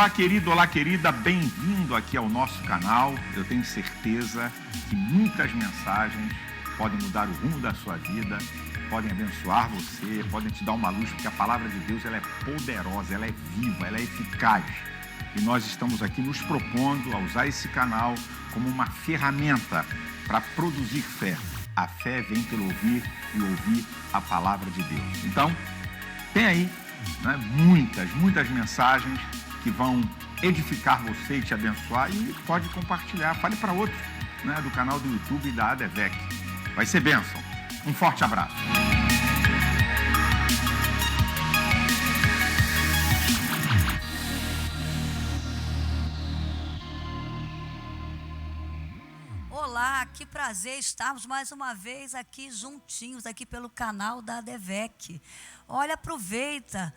Olá, querido, olá, querida, bem-vindo aqui ao nosso canal. Eu tenho certeza que muitas mensagens podem mudar o rumo da sua vida, podem abençoar você, podem te dar uma luz, porque a palavra de Deus ela é poderosa, ela é viva, ela é eficaz. E nós estamos aqui nos propondo a usar esse canal como uma ferramenta para produzir fé. A fé vem pelo ouvir e ouvir a palavra de Deus. Então, tem aí muitas mensagens que vão edificar você e te abençoar, e pode compartilhar, fale para outros do canal do YouTube e da ADVEC. Vai ser bênção. Um forte abraço. Olá, que prazer estarmos mais uma vez aqui juntinhos, aqui pelo canal da ADVEC. Olha, aproveita.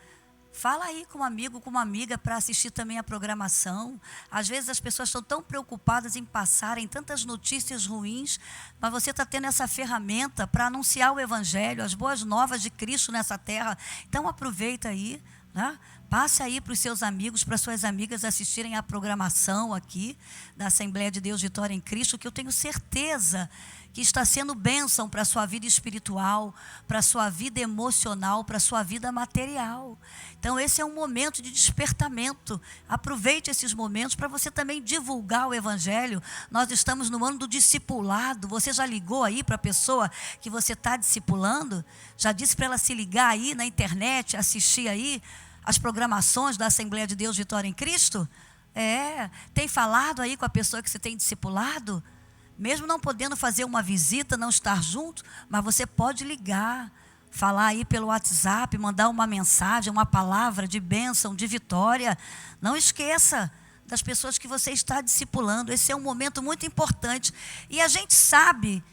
Fala aí com um amigo, com uma amiga para assistir também a programação. Às vezes as pessoas estão tão preocupadas em passarem tantas notícias ruins, mas você está tendo essa ferramenta para anunciar o Evangelho, as boas novas de Cristo nessa terra. Então aproveita aí, né? Passe aí para os seus amigos, para suas amigas assistirem a programação aqui da Assembleia de Deus Vitória em Cristo, que eu tenho certeza que está sendo bênção para a sua vida espiritual, para a sua vida emocional, para a sua vida material. Então esse é um momento de despertamento. Aproveite esses momentos para você também divulgar o Evangelho. Nós estamos no ano do discipulado. Você já ligou aí para a pessoa que você está discipulando? Já disse para ela se ligar aí na internet, assistir aí as programações da Assembleia de Deus Vitória em Cristo? Tem falado aí com a pessoa que você tem discipulado? Mesmo não podendo fazer uma visita, não estar junto, mas você pode ligar, falar aí pelo WhatsApp, mandar uma mensagem, uma palavra de bênção, de vitória. Não esqueça das pessoas que você está discipulando. Esse é um momento muito importante. E a gente sabe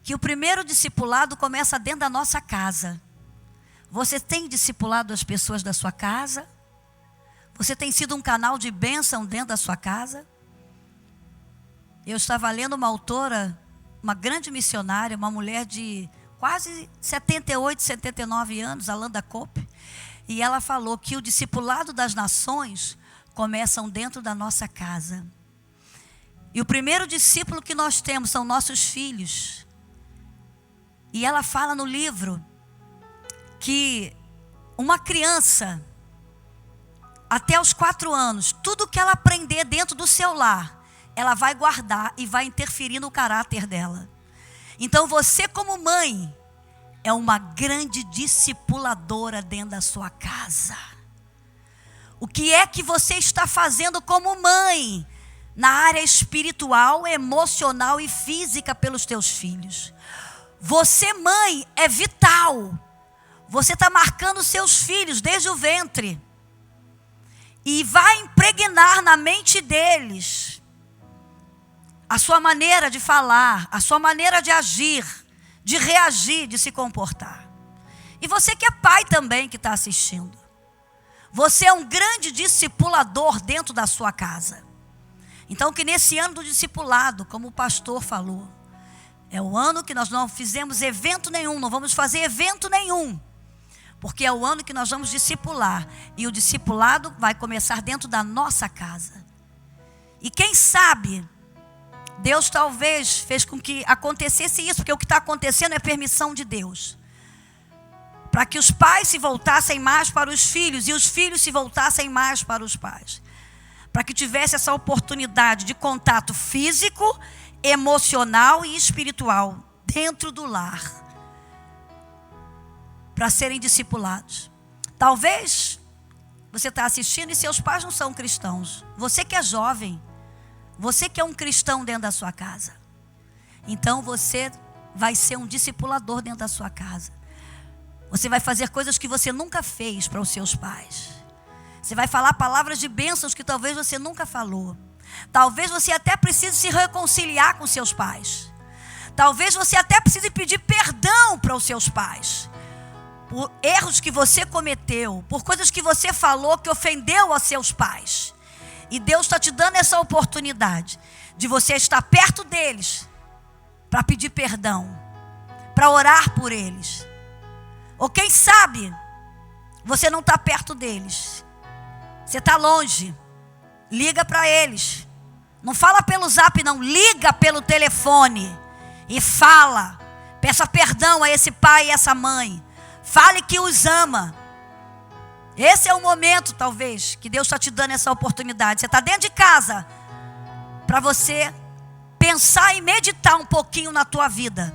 que o primeiro discipulado começa dentro da nossa casa. Você tem discipulado as pessoas da sua casa? Você tem sido um canal de bênção dentro da sua casa? Eu estava lendo uma autora, uma grande missionária, uma mulher de quase 78, 79 anos, Alanda Cope, e ela falou que o discipulado das nações começam dentro da nossa casa. E o primeiro discípulo que nós temos são nossos filhos. E ela fala no livro que uma criança, até os 4 anos, tudo que ela aprender dentro do seu lar, ela vai guardar e vai interferir no caráter dela. Então você, como mãe, é uma grande discipuladora dentro da sua casa. O que é que você está fazendo como mãe na área espiritual, emocional e física pelos teus filhos? Você, mãe, é vital. Você está marcando seus filhos desde o ventre e vai impregnar na mente deles a sua maneira de falar, a sua maneira de agir, de reagir, de se comportar. E você que é pai também que está assistindo, você é um grande discipulador dentro da sua casa. Então que nesse ano do discipulado, como o pastor falou, é o ano que nós não fizemos evento nenhum, não vamos fazer evento nenhum, porque é o ano que nós vamos discipular, e o discipulado vai começar dentro da nossa casa. E quem sabe Deus talvez fez com que acontecesse isso, porque o que está acontecendo é permissão de Deus, para que os pais se voltassem mais para os filhos e os filhos se voltassem mais para os pais, para que tivesse essa oportunidade de contato físico, emocional e espiritual dentro do lar, para serem discipulados. Talvez você está assistindo e seus pais não são cristãos. Você que é jovem, você que é um cristão dentro da sua casa, então você vai ser um discipulador dentro da sua casa. Você vai fazer coisas que você nunca fez para os seus pais. Você vai falar palavras de bênçãos que talvez você nunca falou. Talvez você até precise se reconciliar com seus pais. Talvez você até precise pedir perdão para os seus pais, por erros que você cometeu, por coisas que você falou que ofendeu aos seus pais. E Deus está te dando essa oportunidade de você estar perto deles, para pedir perdão, para orar por eles. Ou quem sabe, você não está perto deles, você está longe, liga para eles. Não fala pelo zap não, liga pelo telefone e fala. Peça perdão a esse pai e essa mãe. Fale que os ama. Esse é o momento, talvez, que Deus está te dando essa oportunidade. Você está dentro de casa para você pensar e meditar um pouquinho na tua vida,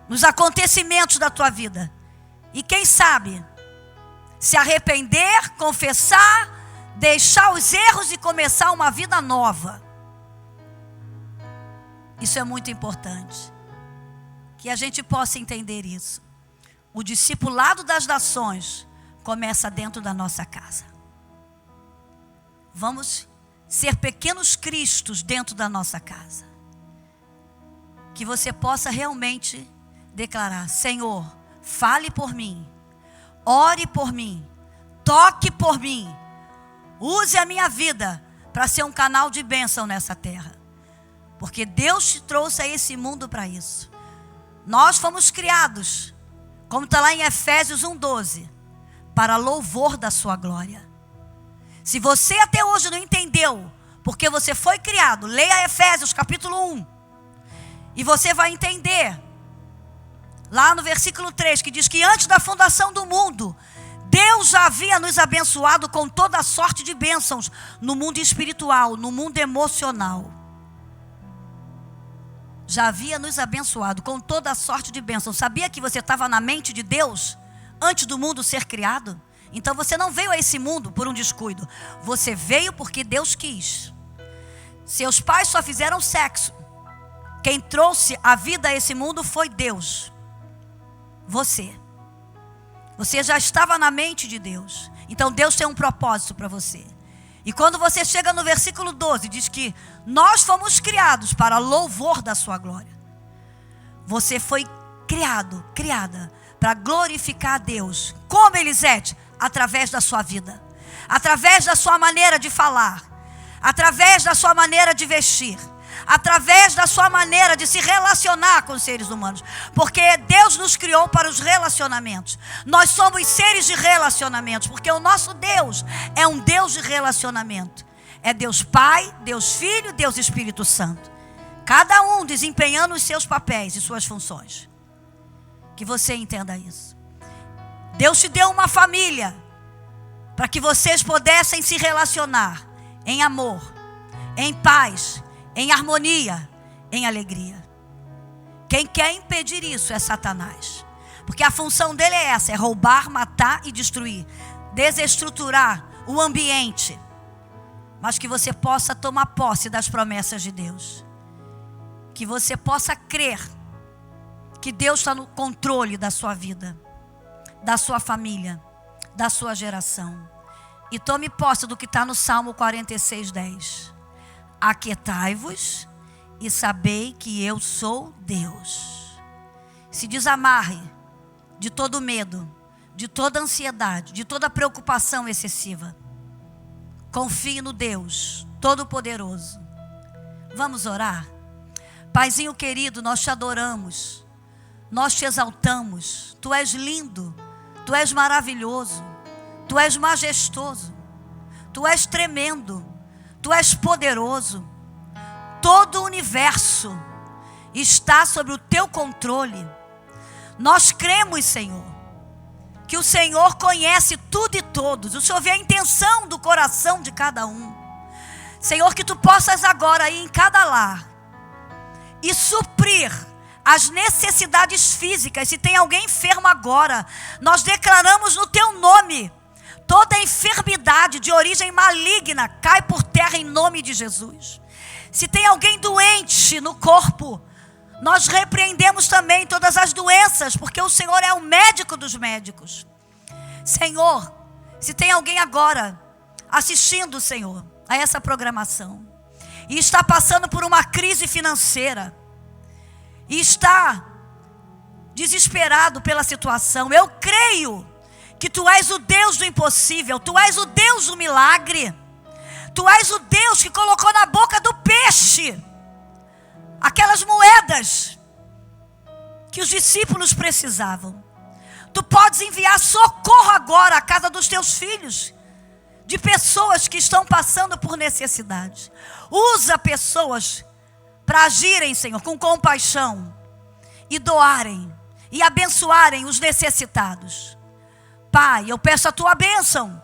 nos acontecimentos da tua vida. E quem sabe, se arrepender, confessar, deixar os erros e começar uma vida nova. Isso é muito importante. Que a gente possa entender isso. O discipulado das nações começa dentro da nossa casa. Vamos ser pequenos cristos dentro da nossa casa. Que você possa realmente declarar: Senhor, fale por mim, ore por mim, toque por mim, use a minha vida para ser um canal de bênção nessa terra. Porque Deus te trouxe a esse mundo para isso. Nós fomos criados, como está lá em Efésios 1:12, para louvor da sua glória. Se você até hoje não entendeu porque você foi criado, leia Efésios capítulo 1. E você vai entender, lá no versículo 3, que diz que antes da fundação do mundo, Deus já havia nos abençoado com toda a sorte de bênçãos no mundo espiritual, no mundo emocional. Já havia nos abençoado com toda a sorte de bênçãos. Sabia que você estava na mente de Deus antes do mundo ser criado? Então você não veio a esse mundo por um descuido. Você veio porque Deus quis. Seus pais só fizeram sexo. Quem trouxe a vida a esse mundo foi Deus. Você já estava na mente de Deus. Então Deus tem um propósito para você. E quando você chega no versículo 12, diz que nós fomos criados para louvor da sua glória. Você foi criada para glorificar a Deus. Como, Elisete? Através da sua vida, através da sua maneira de falar, através da sua maneira de vestir, através da sua maneira de se relacionar com os seres humanos. Porque Deus nos criou para os relacionamentos. Nós somos seres de relacionamentos, porque o nosso Deus é um Deus de relacionamento. É Deus Pai, Deus Filho, Deus Espírito Santo. Cada um desempenhando os seus papéis e suas funções. Que você entenda isso. Deus te deu uma família para que vocês pudessem se relacionar em amor, em paz, em harmonia, em alegria. Quem quer impedir isso é Satanás. Porque a função dele é essa, é roubar, matar e destruir. Desestruturar o ambiente. Mas que você possa tomar posse das promessas de Deus. Que você possa crer que Deus está no controle da sua vida, da sua família, da sua geração. E tome posse do que está no Salmo 46:10. Aquietai-vos e sabei que eu sou Deus. Se desamarre de todo medo, de toda ansiedade, de toda preocupação excessiva. Confie no Deus Todo-Poderoso. Vamos orar? Paizinho querido, nós te adoramos, nós te exaltamos. Tu és lindo, tu és maravilhoso, tu és majestoso, tu és tremendo, tu és poderoso. Todo o universo está sob o teu controle. Nós cremos, Senhor, que o Senhor conhece tudo e todos. O Senhor vê a intenção do coração de cada um. Senhor, que tu possas agora ir em cada lar e suprir as necessidades físicas. Se tem alguém enfermo agora, nós declaramos no teu nome, toda enfermidade de origem maligna cai por terra em nome de Jesus. Se tem alguém doente no corpo, nós repreendemos também todas as doenças, porque o Senhor é o médico dos médicos. Senhor, se tem alguém agora assistindo, Senhor, a essa programação, e está passando por uma crise financeira, e está desesperado pela situação, eu creio que tu és o Deus do impossível, tu és o Deus do milagre, tu és o Deus que colocou na boca do peixe aquelas moedas que os discípulos precisavam. Tu podes enviar socorro agora à casa dos teus filhos, de pessoas que estão passando por necessidade. Usa pessoas para agirem, Senhor, com compaixão e doarem e abençoarem os necessitados. Pai, eu peço a tua bênção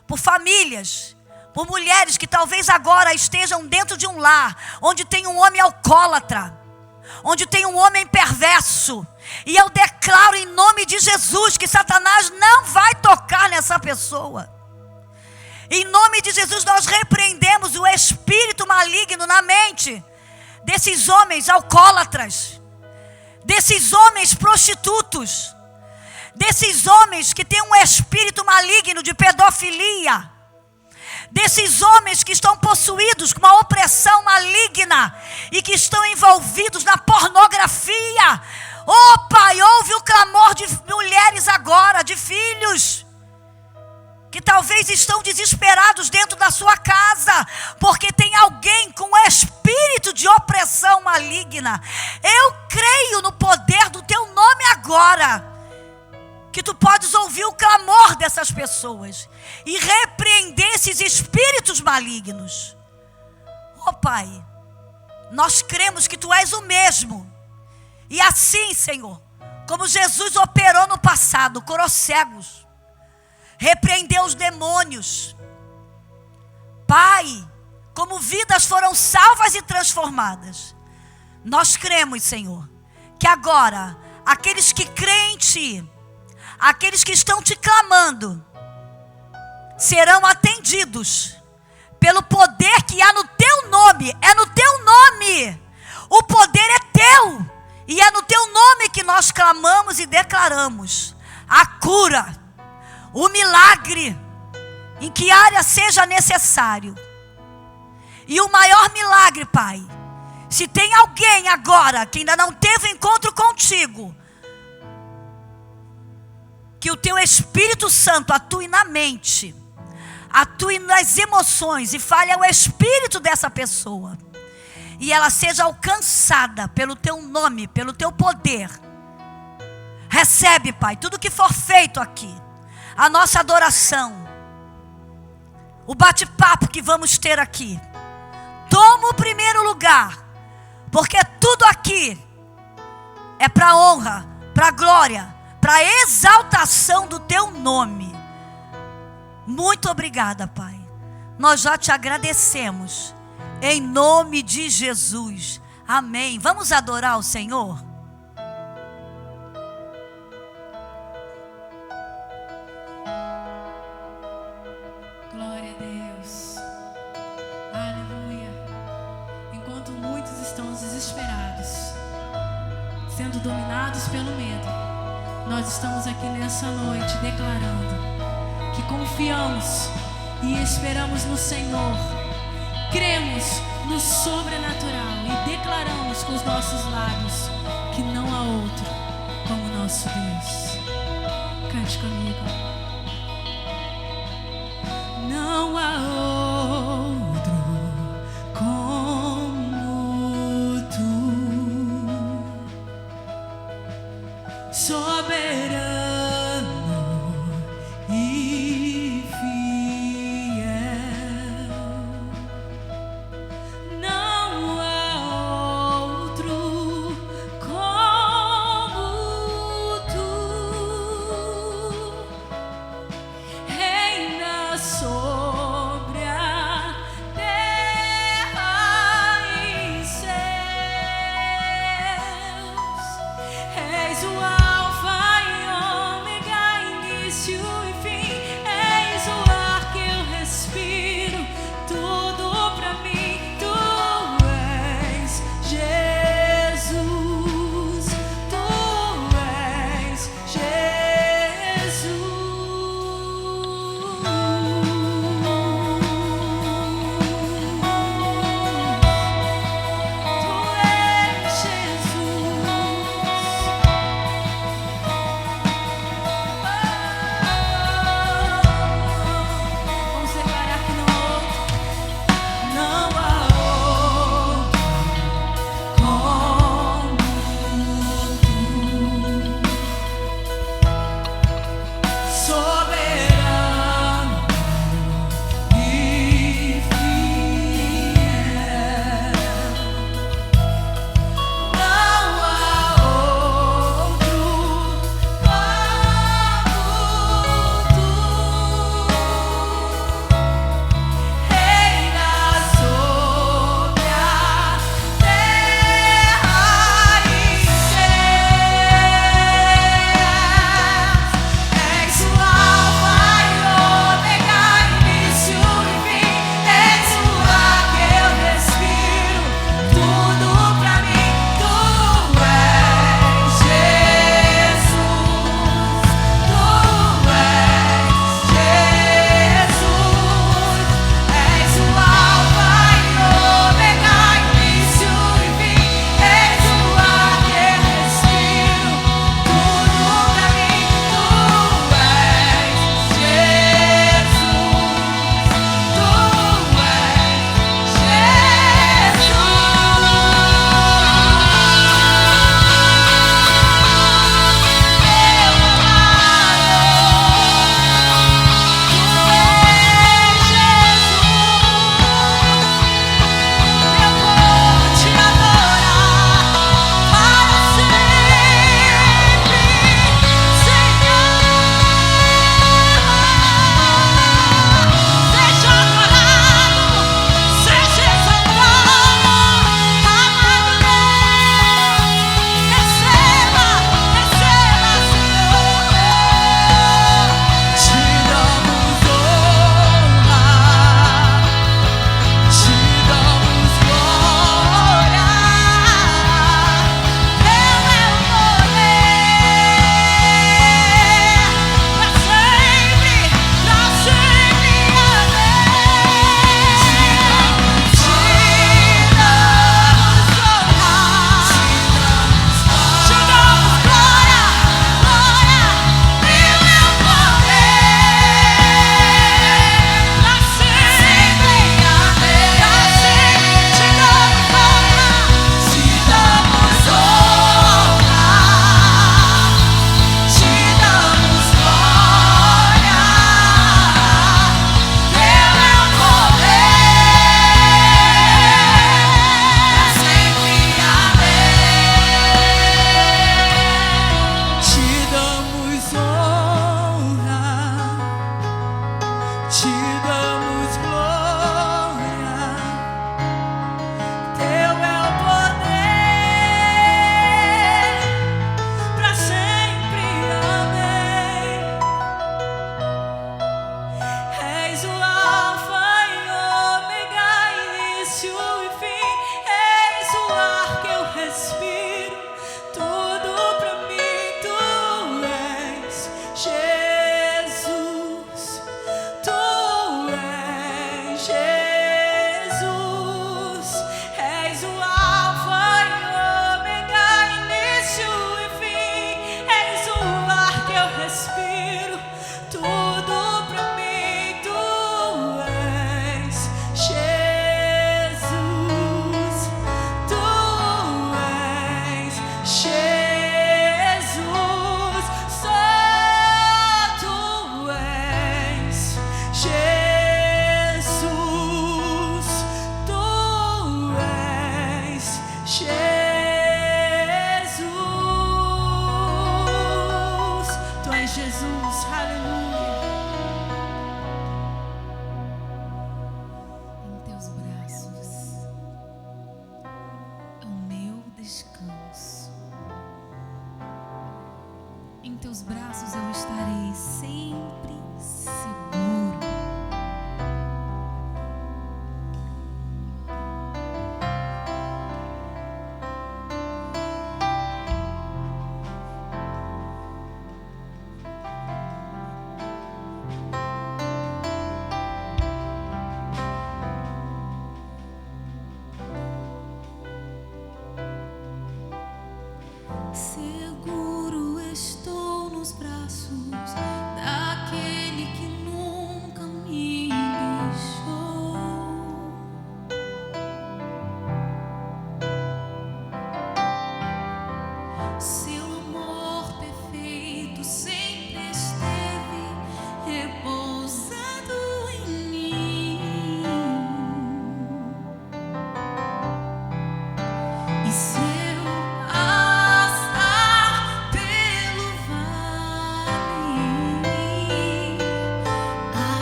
por famílias, por mulheres que talvez agora estejam dentro de um lar onde tem um homem alcoólatra, onde tem um homem perverso. E eu declaro em nome de Jesus que Satanás não vai tocar nessa pessoa. Em nome de Jesus nós repreendemos o espírito maligno na mente desses homens alcoólatras, desses homens prostitutos, desses homens que têm um espírito maligno de pedofilia, desses homens que estão possuídos com uma opressão maligna e que estão envolvidos na pornografia. Oh Pai, ouve o clamor de mulheres agora, de filhos que talvez estão desesperados dentro da sua casa, porque tem alguém com espírito de opressão maligna. Eu creio no poder do teu nome agora, que tu podes ouvir o clamor dessas pessoas e repreender esses espíritos malignos. Oh Pai, nós cremos que tu és o mesmo. E assim, Senhor, como Jesus operou no passado, curou cegos, repreendeu os demônios. Pai, como vidas foram salvas e transformadas, nós cremos, Senhor, que agora, aqueles que creem em Ti, aqueles que estão Te clamando, serão atendidos pelo poder que há no Teu nome. É no Teu nome, o poder é Teu, e é no Teu nome que nós clamamos e declaramos a cura, o milagre, em que área seja necessário. E o maior milagre, Pai, se tem alguém agora que ainda não teve encontro contigo, que o Teu Espírito Santo atue na mente, atue nas emoções e fale ao espírito dessa pessoa, e ela seja alcançada pelo Teu nome, pelo Teu poder. Recebe, Pai, tudo que for feito aqui, a nossa adoração, o bate-papo que vamos ter aqui. Toma o primeiro lugar, porque tudo aqui é para honra, para glória, para exaltação do Teu nome. Muito obrigada, Pai. Nós já Te agradecemos, em nome de Jesus. Amém. Vamos adorar o Senhor? Glória a Deus. Aleluia. Enquanto muitos estão desesperados, sendo dominados pelo medo, nós estamos aqui nessa noite declarando que confiamos e esperamos no Senhor, cremos no sobrenatural e declaramos com os nossos lábios que não há outro como nosso Deus. Cante comigo. Não há outro como Tu, soberano e fiel. Não há outro como Tu, reina sobre a terra e céus. És o Alfa e teus braços eu estarei sempre seguro. Seguro estou nos braços daquele que nunca me deixou. Seu amor perfeito sempre esteve repousado em mim. E se eu passar pelo vale,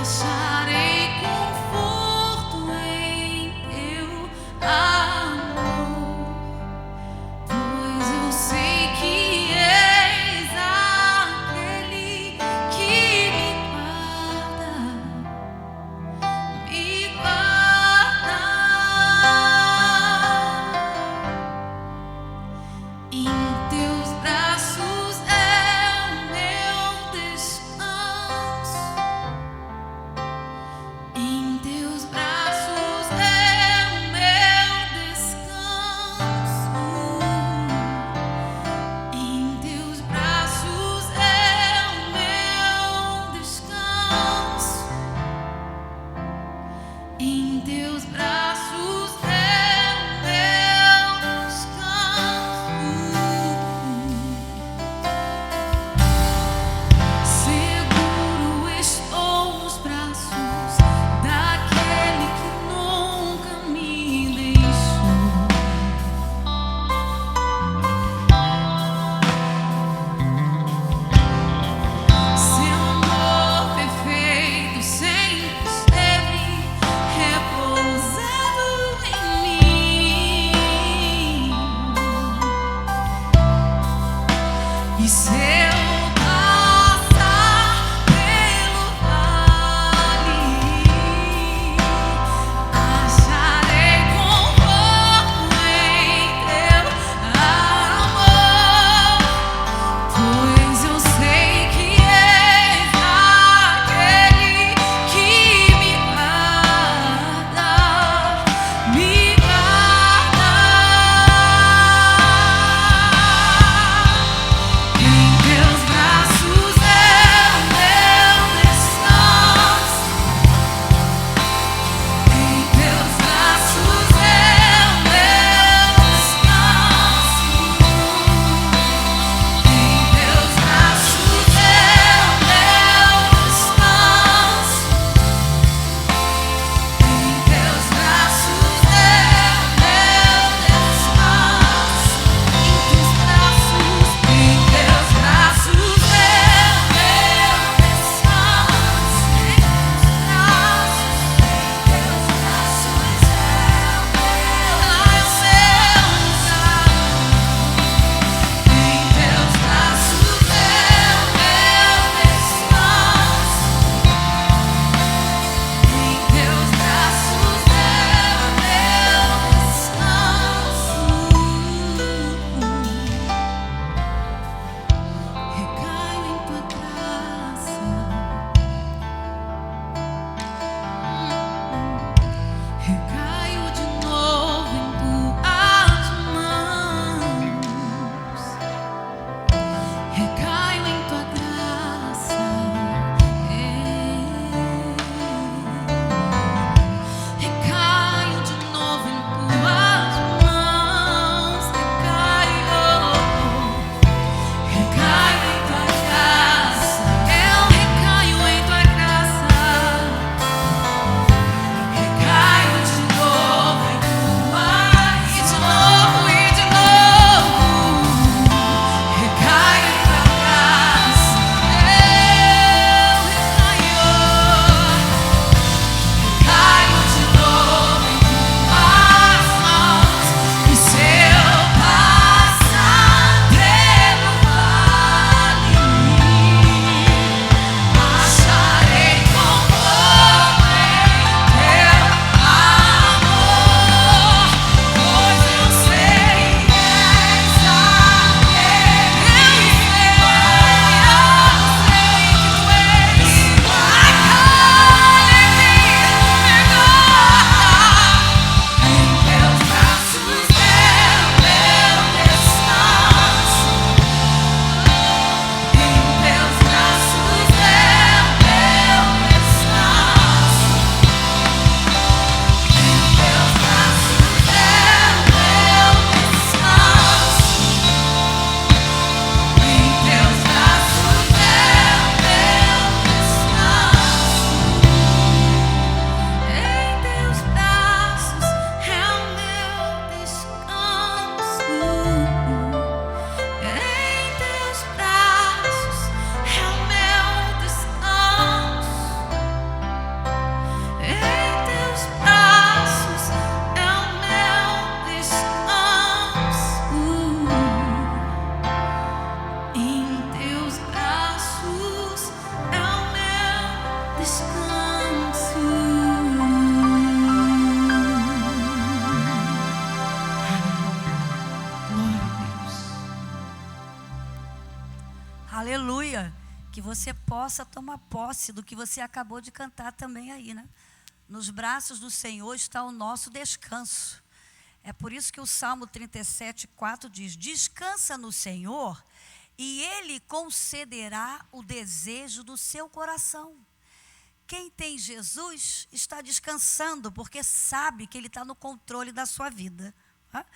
acharei conforto em teu amor, pois eu sei que és aquele que me guarda, me guarda. Aleluia. Que você possa tomar posse do que você acabou de cantar também aí, né? Nos braços do Senhor está o nosso descanso. É por isso que o Salmo 37:4 diz: descansa no Senhor e Ele concederá o desejo do seu coração. Quem tem Jesus está descansando, porque sabe que Ele está no controle da sua vida. Tá?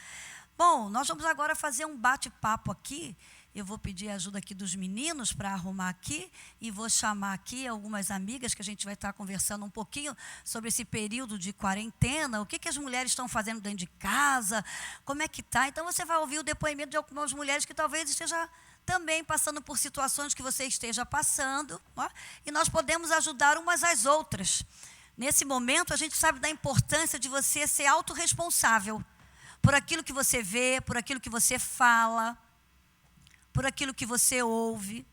Bom, nós vamos agora fazer um bate-papo aqui. Eu vou pedir a ajuda aqui dos meninos para arrumar aqui e vou chamar aqui algumas amigas que a gente vai estar conversando um pouquinho sobre esse período de quarentena, o que as mulheres estão fazendo dentro de casa, como é que está. Então você vai ouvir o depoimento de algumas mulheres que talvez esteja também passando por situações que você esteja passando, ó, e nós podemos ajudar umas às outras. Nesse momento a gente sabe da importância de você ser autorresponsável por aquilo que você vê, por aquilo que você fala, por aquilo que você ouve.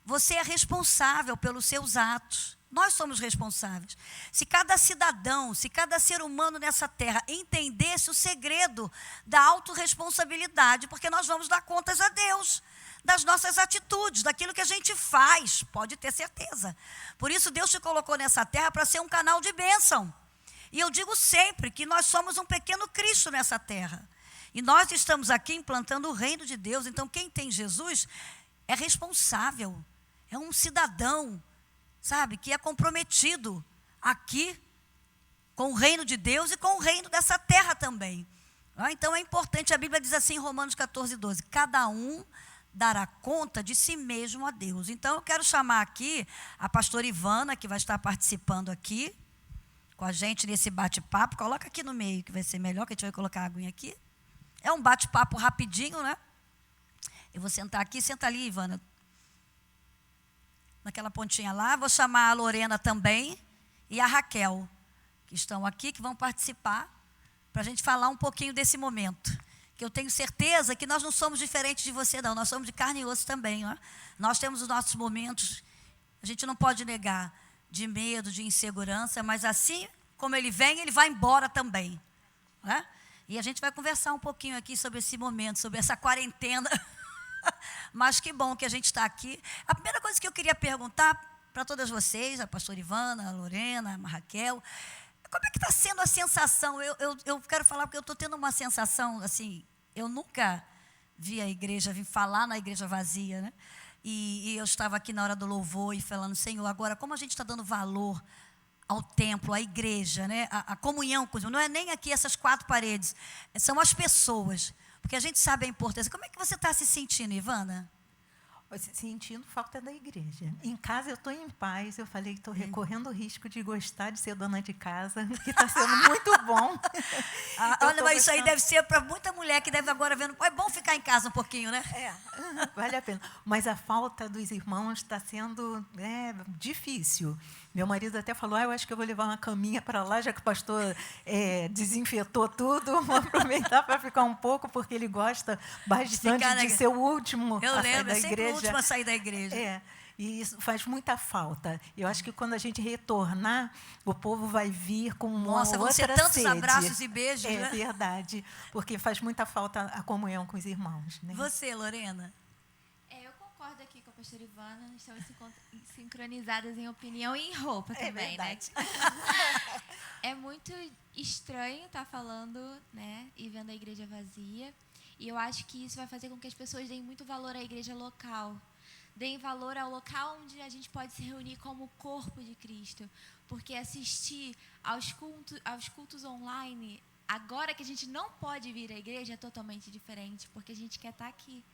Você é responsável pelos seus atos. Nós somos responsáveis. Se cada cidadão, se cada ser humano nessa terra entendesse o segredo da autorresponsabilidade, porque nós vamos dar contas a Deus das nossas atitudes, daquilo que a gente faz, pode ter certeza. Por isso Deus te colocou nessa terra para ser um canal de bênção. E eu digo sempre que nós somos um pequeno Cristo nessa terra. E nós estamos aqui implantando o reino de Deus. Então, quem tem Jesus é responsável, é um cidadão, sabe, que é comprometido aqui com o reino de Deus e com o reino dessa terra também. Então, é importante, a Bíblia diz assim em Romanos 14:12, cada um dará conta de si mesmo a Deus. Então, eu quero chamar aqui a pastora Ivana, que vai estar participando aqui com a gente nesse bate-papo. Coloca aqui no meio, que vai ser melhor, que a gente vai colocar a aguinha aqui. É um bate-papo rapidinho, né? Eu vou sentar aqui, senta ali, Ivana. Naquela pontinha lá. Vou chamar a Lorena também e a Raquel, que estão aqui, que vão participar, para a gente falar um pouquinho desse momento. Que eu tenho certeza que nós não somos diferentes de você, não. Nós somos de carne e osso também, né? Nós temos os nossos momentos, a gente não pode negar, de medo, de insegurança, mas assim como ele vem, ele vai embora também, né? E a gente vai conversar um pouquinho aqui sobre esse momento, sobre essa quarentena. Mas que bom que a gente está aqui. A primeira coisa que eu queria perguntar para todas vocês, a pastora Ivana, a Lorena, a Raquel, como é que está sendo a sensação? Eu quero falar porque eu estou tendo uma sensação, assim, eu nunca vi falar na igreja vazia, né? E eu estava aqui na hora do louvor e falando, Senhor, agora como a gente está dando valor ao templo, à igreja, né? A comunhão com os irmãos. Não é nem aqui essas 4 paredes, são as pessoas, porque a gente sabe a importância. Como é que você está se sentindo, Ivana? Sentindo falta da igreja. Em casa eu estou em paz. Eu falei que estou recorrendo o risco de gostar de ser dona de casa, que está sendo muito bom. Olha, mas isso aí deve ser para muita mulher que deve agora vendo. É bom ficar em casa um pouquinho, né? Vale a pena. Mas a falta dos irmãos está sendo difícil. Meu marido até falou, eu acho que eu vou levar uma caminha para lá, já que o pastor desinfetou tudo. Vou aproveitar para ficar um pouco, porque ele gosta bastante de ser o último a sair da igreja. Eu lembro, sempre o último a sair da igreja. E isso faz muita falta. Eu acho que quando a gente retornar, o povo vai vir com uma outra sede. Nossa, vão ser tantos abraços e beijos, né? É verdade, porque faz muita falta a comunhão com os irmãos. Né? Você, Lorena? Eu concordo aqui com a pastora Ivana, nós estamos sincronizadas em opinião e em roupa também, né? É muito estranho estar falando, né, e vendo a igreja vazia, e eu acho que isso vai fazer com que as pessoas deem muito valor à igreja local, deem valor ao local onde a gente pode se reunir como corpo de Cristo, porque assistir aos cultos online, agora que a gente não pode vir à igreja, é totalmente diferente, porque a gente quer estar aqui.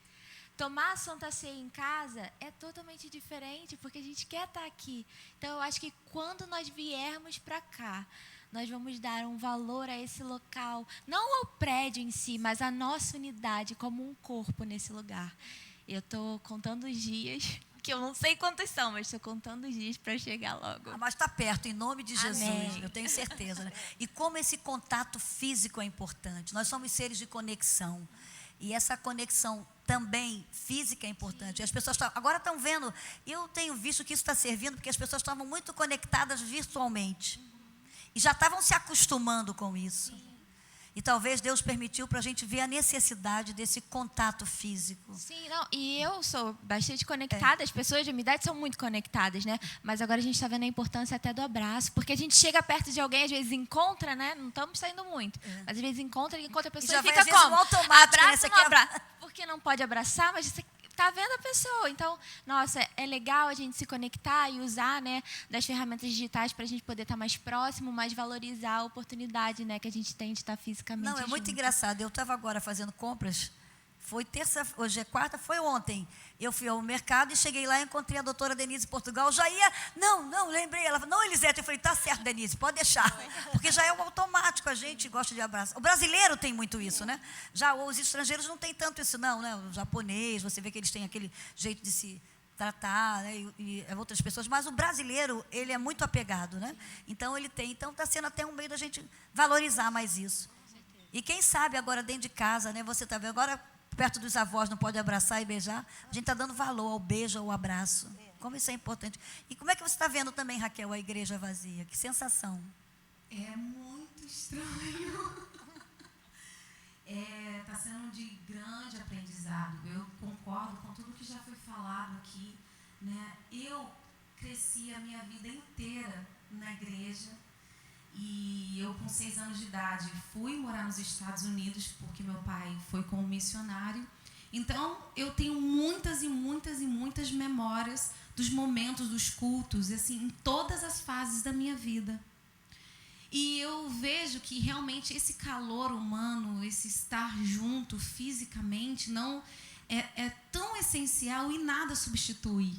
Tomar a Santa Ceia em casa é totalmente diferente, porque a gente quer estar aqui. Então, eu acho que quando nós viermos para cá, nós vamos dar um valor a esse local, não ao prédio em si, mas à nossa unidade como um corpo nesse lugar. Eu estou contando os dias, que eu não sei quantos são, mas estou contando os dias para chegar logo. Mas está perto, em nome de Jesus, Amém. Eu tenho certeza. Né? E como esse contato físico é importante. Nós somos seres de conexão. E essa conexão também física é importante. As pessoas agora estão vendo, eu tenho visto que isso está servindo, porque as pessoas estavam muito conectadas virtualmente. E já estavam se acostumando com isso. E talvez Deus permitiu para a gente ver a necessidade desse contato físico. Sim, não, e eu sou bastante conectada, as pessoas de minha idade são muito conectadas, né? Mas agora a gente está vendo a importância até do abraço, porque a gente chega perto de alguém, às vezes encontra, né? Não estamos saindo muito, mas às vezes encontra a pessoa e fica como? Automático, abraça, não abraça. Porque não pode abraçar, mas você está vendo a pessoa. Então, nossa, é legal a gente se conectar e usar, né, das ferramentas digitais para a gente poder estar mais próximo, mas valorizar a oportunidade, né, que a gente tem de estar fisicamente Não, é muito engraçado. Eu estava agora fazendo compras, foi terça, hoje é quarta, foi ontem. Eu fui ao mercado e cheguei lá e encontrei a doutora Denise Portugal. Já ia, não, lembrei. Ela falou, não, Elisete. Eu falei, tá certo, Denise, pode deixar. Porque já é o automático, a gente gosta de abraçar. O brasileiro tem muito isso, né? Já os estrangeiros não tem tanto isso, não, né? O japonês, você vê que eles têm aquele jeito de se tratar, né? E outras pessoas. Mas o brasileiro, ele é muito apegado, né? Então, ele tem. Então, está sendo até um meio da gente valorizar mais isso. E quem sabe agora dentro de casa, né? Você está vendo agora... Perto dos avós, não pode abraçar e beijar. A gente está dando valor ao beijo, ao abraço. Como isso é importante. E como é que você está vendo também, Raquel, a igreja vazia? Que sensação? É muito estranho. Está sendo de grande aprendizado. Eu concordo com tudo que já foi falado aqui, né? Eu cresci a minha vida inteira na igreja. E eu, com 6 anos de idade, fui morar nos Estados Unidos, porque meu pai foi como missionário. Então, eu tenho muitas e muitas e muitas memórias dos momentos, dos cultos, assim, em todas as fases da minha vida. E eu vejo que realmente esse calor humano, esse estar junto fisicamente, não é tão essencial e nada substitui.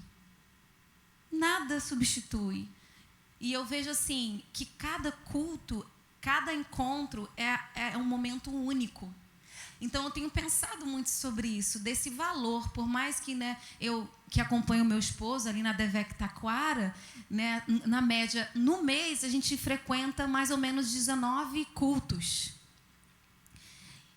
Nada substitui. E eu vejo assim, que cada culto, cada encontro é um momento único. Então, eu tenho pensado muito sobre isso, desse valor. Por mais que, né, eu que acompanho o meu esposo ali na DEVEC Taquara, né, na média, no mês, a gente frequenta mais ou menos 19 cultos.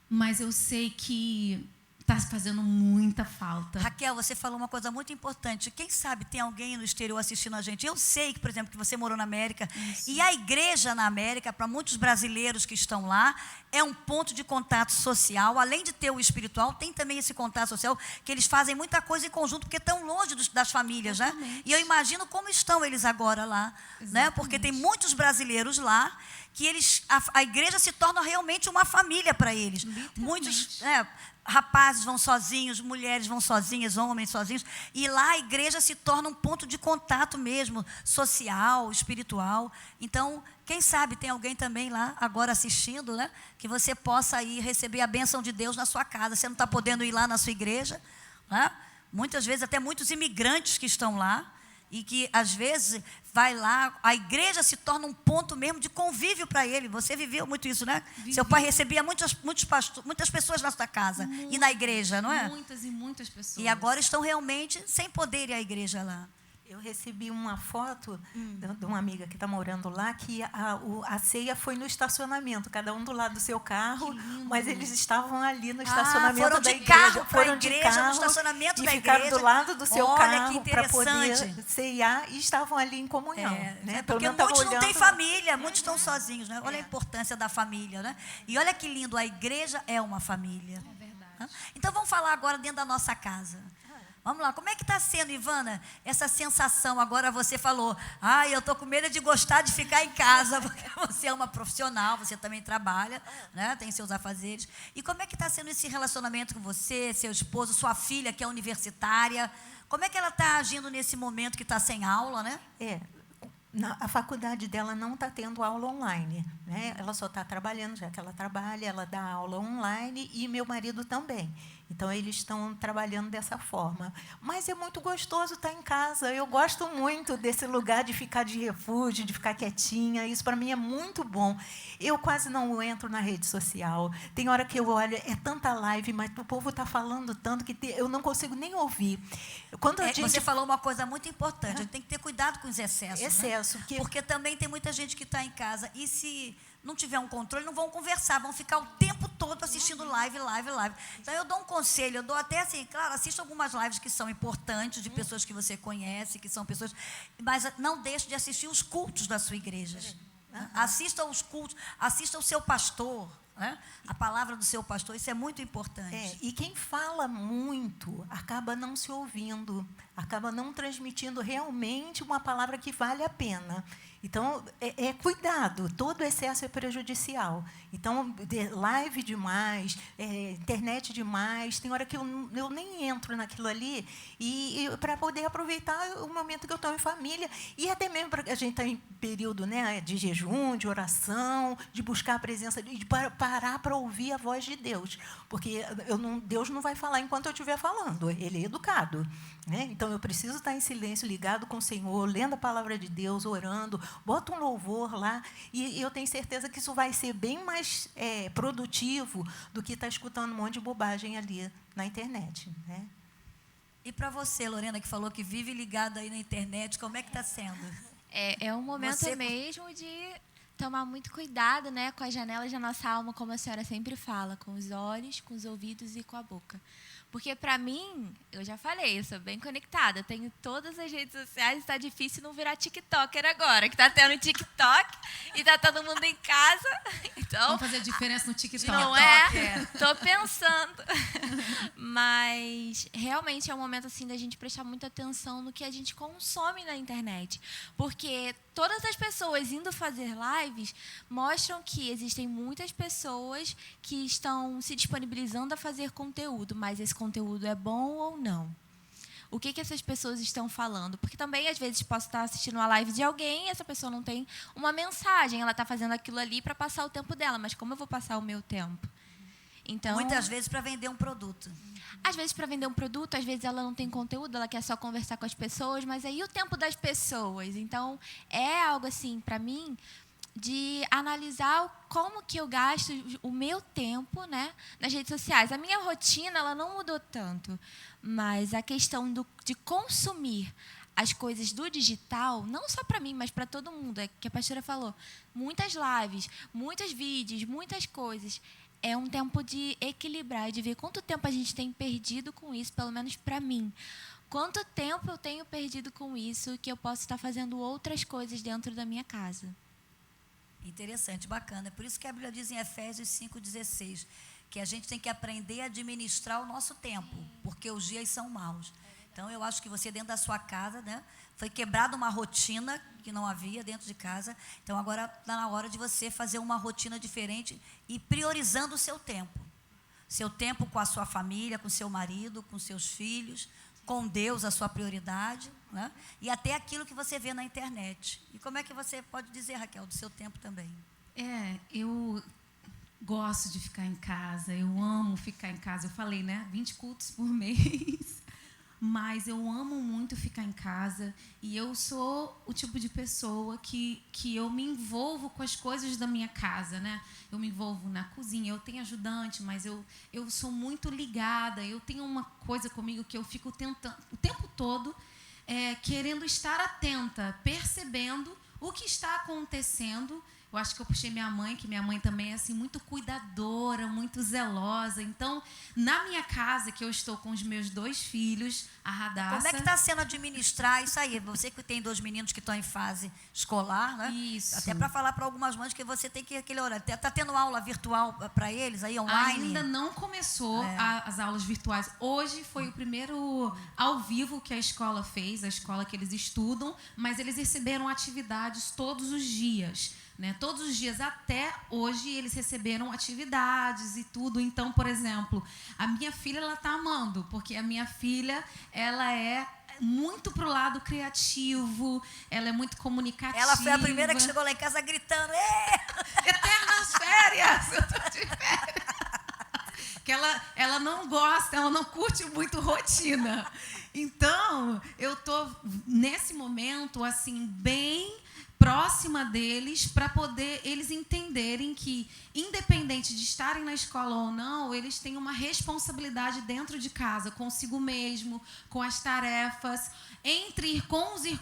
Mas eu sei que está fazendo muita falta. Raquel, você falou uma coisa muito importante. Quem sabe tem alguém no exterior assistindo a gente. Eu sei que, por exemplo, que você morou na América. Isso. E a igreja na América, para muitos brasileiros que estão lá, é um ponto de contato social. Além de ter o espiritual, tem também esse contato social, que eles fazem muita coisa em conjunto, porque estão longe das famílias, né? E eu imagino como estão eles agora lá, né? Porque tem muitos brasileiros lá, que a igreja se torna realmente uma família para eles. Muitos... rapazes vão sozinhos, mulheres vão sozinhas, homens sozinhos. E lá a igreja se torna um ponto de contato mesmo, social, espiritual. Então, quem sabe tem alguém também lá, agora assistindo, né? Que você possa ir receber a bênção de Deus na sua casa. Você não está podendo ir lá na sua igreja, né? Muitas vezes até muitos imigrantes que estão lá. E que, às vezes, vai lá, a igreja se torna um ponto mesmo de convívio para ele. Você viveu muito isso, né? Vivi. Seu pai recebia muitas pessoas na sua casa e na igreja, não é? Muitas e muitas pessoas. E agora estão realmente sem poder ir à igreja lá. Eu recebi uma foto de uma amiga que está morando lá, que a ceia foi no estacionamento, cada um do lado do seu carro, mas eles estavam ali no estacionamento da igreja. Foram de carro no estacionamento da igreja. E ficaram do lado do seu carro para poder ceiar e estavam ali em comunhão. Né? Porque muitos não têm família, muitos estão sozinhos. Né? Olha a importância da família. Né? E olha que lindo, a igreja é uma família. É verdade. Então, vamos falar agora dentro da nossa casa. Vamos lá, como é que está sendo, Ivana, essa sensação? Agora você falou, eu estou com medo de gostar de ficar em casa, porque você é uma profissional, você também trabalha, né? Tem seus afazeres. E como é que está sendo esse relacionamento com você, seu esposo, sua filha, que é universitária? Como é que ela está agindo nesse momento que está sem aula, né? A faculdade dela não está tendo aula online, né? Ela só está trabalhando, já que ela trabalha, ela dá aula online e meu marido também. Então, eles estão trabalhando dessa forma. Mas é muito gostoso estar em casa. Eu gosto muito desse lugar de ficar de refúgio, de ficar quietinha. Isso, para mim, é muito bom. Eu quase não entro na rede social. Tem hora que eu olho, é tanta live, mas o povo está falando tanto que eu não consigo nem ouvir. Você falou uma coisa muito importante. A gente tem que ter cuidado com os excessos. Né? Porque também tem muita gente que está em casa e se não tiver um controle, não vão conversar, vão ficar o tempo todo assistindo live. Então, eu dou um conselho, eu dou até assim, claro, assista algumas lives que são importantes, de pessoas que você conhece, que são pessoas, mas não deixe de assistir os cultos da sua igreja. Né? Assista aos cultos, assista ao seu pastor, né? A palavra do seu pastor, isso é muito importante. E quem fala muito acaba não se ouvindo, acaba não transmitindo realmente uma palavra que vale a pena. Então, cuidado, todo excesso é prejudicial. Então, live demais, internet demais, tem hora que eu nem entro naquilo ali, e para poder aproveitar o momento que eu estou em família, e até mesmo para a gente estar em período, né, de jejum, de oração, de buscar a presença, de parar para ouvir a voz de Deus, porque Deus não vai falar enquanto eu estiver falando, Ele é educado, né? Então, eu preciso estar em silêncio, ligado com o Senhor, lendo a palavra de Deus, orando, bota um louvor lá, e eu tenho certeza que isso vai ser bem mais produtivo do que estar escutando um monte de bobagem ali na internet, né? E para você, Lorena, que falou que vive ligada aí na internet, como é que está sendo? É um momento mesmo de tomar muito cuidado, né, com as janelas da nossa alma, como a senhora sempre fala, com os olhos, com os ouvidos e com a boca. Porque, para mim, eu já falei, eu sou bem conectada, eu tenho todas as redes sociais, está difícil não virar TikToker agora, que está tendo TikTok e está todo mundo em casa. Então, vamos fazer diferença no TikTok. Não é? Estou pensando. Mas, realmente, é um momento assim da gente prestar muita atenção no que a gente consome na internet. Porque todas as pessoas indo fazer lives mostram que existem muitas pessoas que estão se disponibilizando a fazer conteúdo, mas esse conteúdo é bom ou não? O que essas pessoas estão falando? Porque também, às vezes, posso estar assistindo uma live de alguém e essa pessoa não tem uma mensagem, ela está fazendo aquilo ali para passar o tempo dela, mas como eu vou passar o meu tempo? Então, muitas vezes para vender um produto. Às vezes para vender um produto, às vezes ela não tem conteúdo, ela quer só conversar com as pessoas, mas aí o tempo das pessoas. Então, é algo assim, para mim, de analisar como que eu gasto o meu tempo, né, nas redes sociais. A minha rotina, ela não mudou tanto, mas a questão de consumir as coisas do digital, não só para mim, mas para todo mundo, é que a pastora falou, muitas lives, muitos vídeos, muitas coisas. É um tempo de equilibrar, de ver quanto tempo a gente tem perdido com isso, pelo menos para mim. Quanto tempo eu tenho perdido com isso que eu posso estar fazendo outras coisas dentro da minha casa. Interessante, bacana. É por isso que a Bíblia diz em Efésios 5,16, que a gente tem que aprender a administrar o nosso tempo, porque os dias são maus. Então, eu acho que você, dentro da sua casa, né, foi quebrada uma rotina que não havia dentro de casa. Então, agora está na hora de você fazer uma rotina diferente e priorizando o seu tempo. Seu tempo com a sua família, com seu marido, com seus filhos, com Deus, a sua prioridade, né? E até aquilo que você vê na internet. E como é que você pode dizer, Raquel, do seu tempo também? Eu gosto de ficar em casa, eu amo ficar em casa. Eu falei, né, 20 cultos por mês. Mas eu amo muito ficar em casa e eu sou o tipo de pessoa que eu me envolvo com as coisas da minha casa, né? Eu me envolvo na cozinha, eu tenho ajudante, mas eu sou muito ligada. Eu tenho uma coisa comigo que eu fico tentando o tempo todo, querendo estar atenta, percebendo o que está acontecendo. Eu acho que eu puxei minha mãe, que minha mãe também é assim, muito cuidadora, muito zelosa. Então, na minha casa, que eu estou com os meus 2 filhos, a Radassa... Como é que está sendo administrar isso aí? Você que tem 2 meninos que estão em fase escolar, né? Isso. Até para falar para algumas mães que você tem que ir aquele horário. Está tendo aula virtual para eles aí, online? Ainda não começou as aulas virtuais. Hoje foi o primeiro ao vivo que a escola fez, a escola que eles estudam, mas eles receberam atividades todos os dias. Né? Todos os dias até hoje eles receberam atividades e tudo. Então, por exemplo, a minha filha ela está amando, porque a minha filha ela é muito pro lado criativo, ela é muito comunicativa. Ela foi a primeira que chegou lá em casa gritando: eternas férias! Eu tô de férias! Que ela não gosta, ela não curte muito rotina. Então, eu tô nesse momento assim bem próxima deles, para poder eles entenderem que, independente de estarem na escola ou não, eles têm uma responsabilidade dentro de casa, consigo mesmo, com as tarefas, entre ir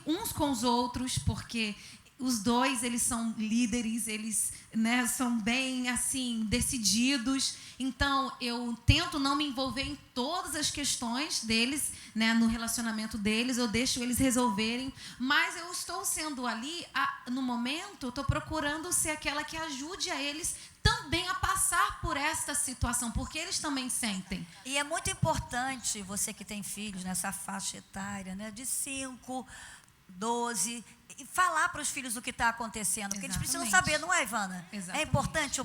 uns com os outros, porque os 2, eles são líderes, eles, né, são bem assim decididos. Então, eu tento não me envolver em todas as questões deles, né, no relacionamento deles, eu deixo eles resolverem, mas eu estou sendo ali, no momento, eu estou procurando ser aquela que ajude a eles também a passar por esta situação, porque eles também sentem. E é muito importante, você que tem filhos nessa faixa etária, né, de 5, 12, e falar para os filhos o que está acontecendo, porque eles precisam saber, não é, Ivana? Exatamente. É importante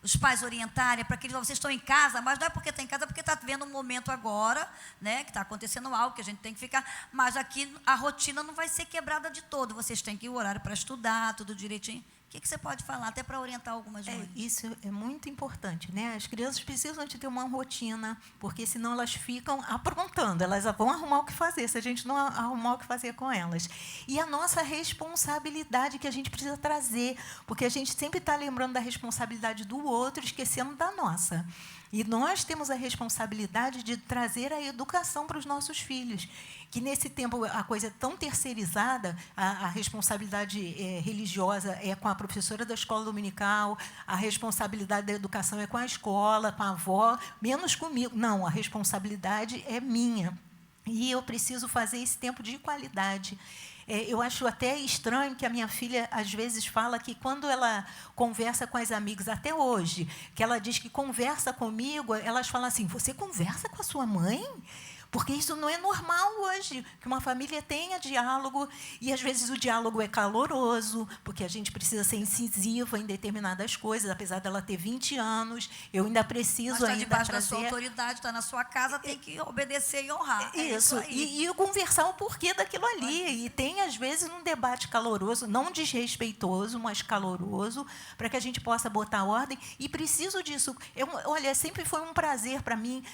os pais orientarem para que vocês estão em casa, mas não é porque está em casa, é porque está vendo um momento agora, né, que está acontecendo algo que a gente tem que ficar, mas aqui a rotina não vai ser quebrada de todo, vocês têm que ir o horário para estudar, tudo direitinho. O que você pode falar, até para orientar algumas mães? Isso é muito importante, né? As crianças precisam de ter uma rotina, porque senão elas ficam aprontando, elas vão arrumar o que fazer, se a gente não arrumar o que fazer com elas. E a nossa responsabilidade que a gente precisa trazer, porque a gente sempre está lembrando da responsabilidade do outro, esquecendo da nossa. E nós temos a responsabilidade de trazer a educação para os nossos filhos, que nesse tempo a coisa é tão terceirizada, a responsabilidade religiosa é com a professora da escola dominical, a responsabilidade da educação é com a escola, com a avó, menos comigo. Não, a responsabilidade é minha. E eu preciso fazer esse tempo de qualidade. Eu acho até estranho que a minha filha, às vezes, fala que quando ela conversa com as amigas, até hoje, que ela diz que conversa comigo, elas falam assim, você conversa com a sua mãe? Porque isso não é normal hoje, que uma família tenha diálogo, e às vezes o diálogo é caloroso, porque a gente precisa ser incisiva em determinadas coisas, apesar dela ter 20 anos, eu ainda preciso mas ainda debaixo trazer... da sua autoridade, está na sua casa, tem que obedecer e honrar. Isso, e conversar o porquê daquilo ali. E tem, às vezes, um debate caloroso, não desrespeitoso, mas caloroso, para que a gente possa botar ordem. E preciso disso. Olha, sempre foi um prazer para mim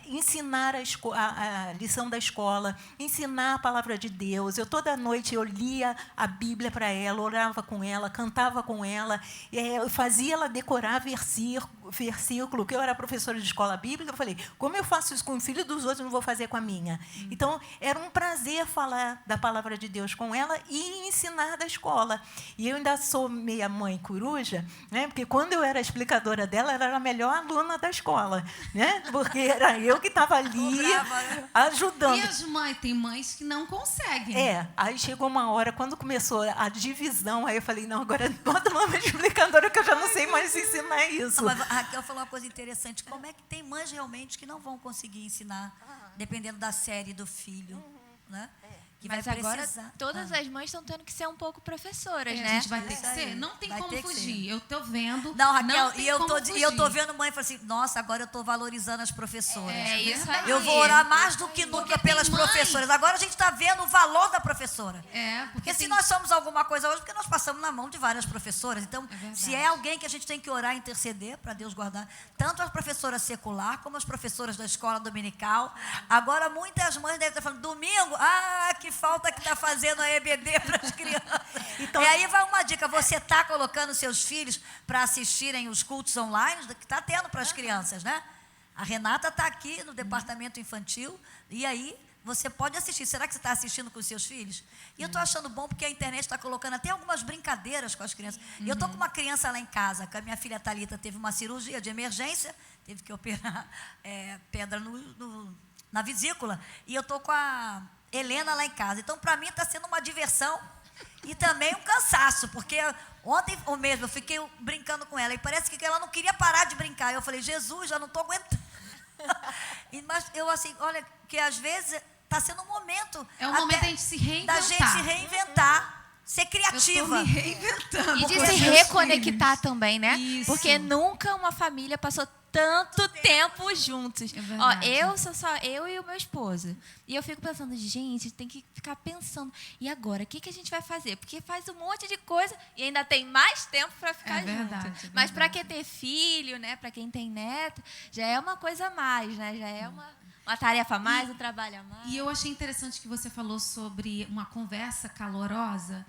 ensinar a lição da escola, ensinar a palavra de Deus. Toda noite eu lia a Bíblia para ela, orava com ela, cantava com ela, eu fazia ela decorar versículo, que eu era professora de escola bíblica, eu falei, como eu faço isso com o filho dos outros, eu não vou fazer com a minha. Então, era um prazer falar da palavra de Deus com ela e ensinar da escola. E eu ainda sou meia mãe coruja, né? Porque quando eu era explicadora dela, ela era a melhor aluna da escola, né? Porque era eu que estava ali ajudando. E as mães, tem mães que não conseguem. Aí chegou uma hora, quando começou a divisão, aí eu falei, não, agora bota o nome de explicadora, que eu já não sei mais ensinar isso. Não, mas a Raquel falou uma coisa interessante, como é que tem mães realmente que não vão conseguir ensinar, dependendo da série do filho, né? Que mas vai agora precisar. todas as mães estão tendo que ser um pouco professoras, né? A gente vai ter que ser. Não tem como fugir. Eu estou vendo. Não, Raquel, e eu tô vendo mãe e falo assim, nossa, agora eu estou valorizando as professoras. É isso aí. Eu vou orar mais do que nunca pelas professoras. Agora a gente está vendo o valor da professora. Porque se nós somos alguma coisa hoje, porque nós passamos na mão de várias professoras. Então, se é alguém que a gente tem que orar e interceder para Deus guardar, tanto as professoras secular como as professoras da escola dominical. Agora, muitas mães devem estar falando, domingo, que falta que está fazendo a EBD para as crianças. Então, e aí vai uma dica, você está colocando seus filhos para assistirem os cultos online que está tendo para as crianças, né? A Renata está aqui no departamento infantil, e aí você pode assistir. Será que você está assistindo com os seus filhos? E eu estou achando bom porque a internet está colocando até algumas brincadeiras com as crianças. E eu estou com uma criança lá em casa, que a minha filha Thalita teve uma cirurgia de emergência, teve que operar pedra na vesícula, e eu estou com a Helena lá em casa. Então, para mim, está sendo uma diversão e também um cansaço, porque ontem mesmo eu fiquei brincando com ela e parece que ela não queria parar de brincar. Eu falei, Jesus, já não estou aguentando. Mas eu, assim, olha, que às vezes está sendo um momento... É um momento da gente se reinventar. Da gente se reinventar, ser criativa. Eu estou me reinventando. E de se reconectar também, né? Isso. Porque nunca uma família passou tanto tempo juntos. Sou só eu e o meu esposo. E eu fico pensando, gente, tem que ficar pensando. E agora, o que a gente vai fazer? Porque faz um monte de coisa e ainda tem mais tempo para ficar junto. Verdade. Mas para quem tem filho, né? Para quem tem neto, já é uma coisa a mais, né? Já é uma tarefa a mais, um trabalho a mais. E eu achei interessante que você falou sobre uma conversa calorosa.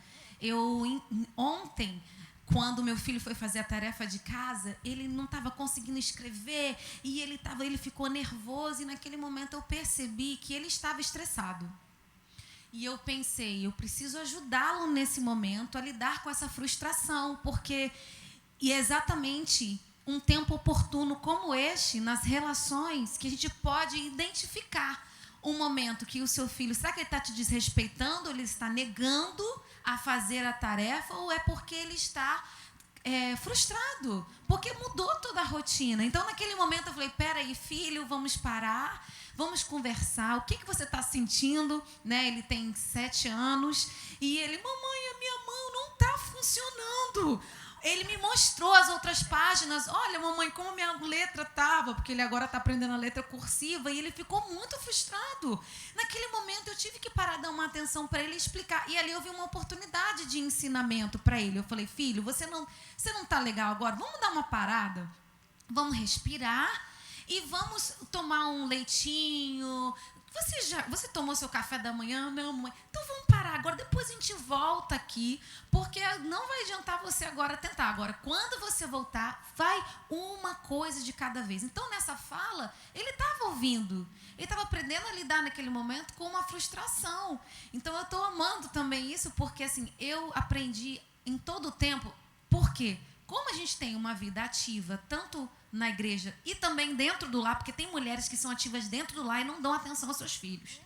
Ontem, quando meu filho foi fazer a tarefa de casa, ele não estava conseguindo escrever e ele ficou nervoso, e naquele momento eu percebi que ele estava estressado. E eu pensei, eu preciso ajudá-lo nesse momento a lidar com essa frustração, porque é exatamente um tempo oportuno como este, nas relações, que a gente pode identificar um momento que o seu filho, será que ele está te desrespeitando, ou ele está negando a fazer a tarefa, ou é porque ele está frustrado, porque mudou toda a rotina. Então, naquele momento, eu falei, peraí, filho, vamos parar, vamos conversar, o que você está sentindo? Né? Ele tem 7 anos, e ele, mamãe, a minha mão não está funcionando. Ele me mostrou as outras páginas. Olha, mamãe, como minha letra estava, porque ele agora está aprendendo a letra cursiva, e ele ficou muito frustrado. Naquele momento, eu tive que parar, dar uma atenção para ele e explicar. E ali eu vi uma oportunidade de ensinamento para ele. Eu falei, filho, você não está legal agora? Vamos dar uma parada? Vamos respirar e vamos tomar um leitinho. Você tomou seu café da manhã? Não, mãe. Então vamos parar agora, depois a gente volta aqui, porque não vai adiantar você agora tentar. Agora, quando você voltar, vai uma coisa de cada vez. Então, nessa fala, ele estava ouvindo. Ele estava aprendendo a lidar naquele momento com uma frustração. Então, eu estou amando também isso, porque assim, eu aprendi em todo o tempo. Por quê? Como a gente tem uma vida ativa, tanto na igreja e também dentro do lar, porque tem mulheres que são ativas dentro do lar e não dão atenção aos seus filhos.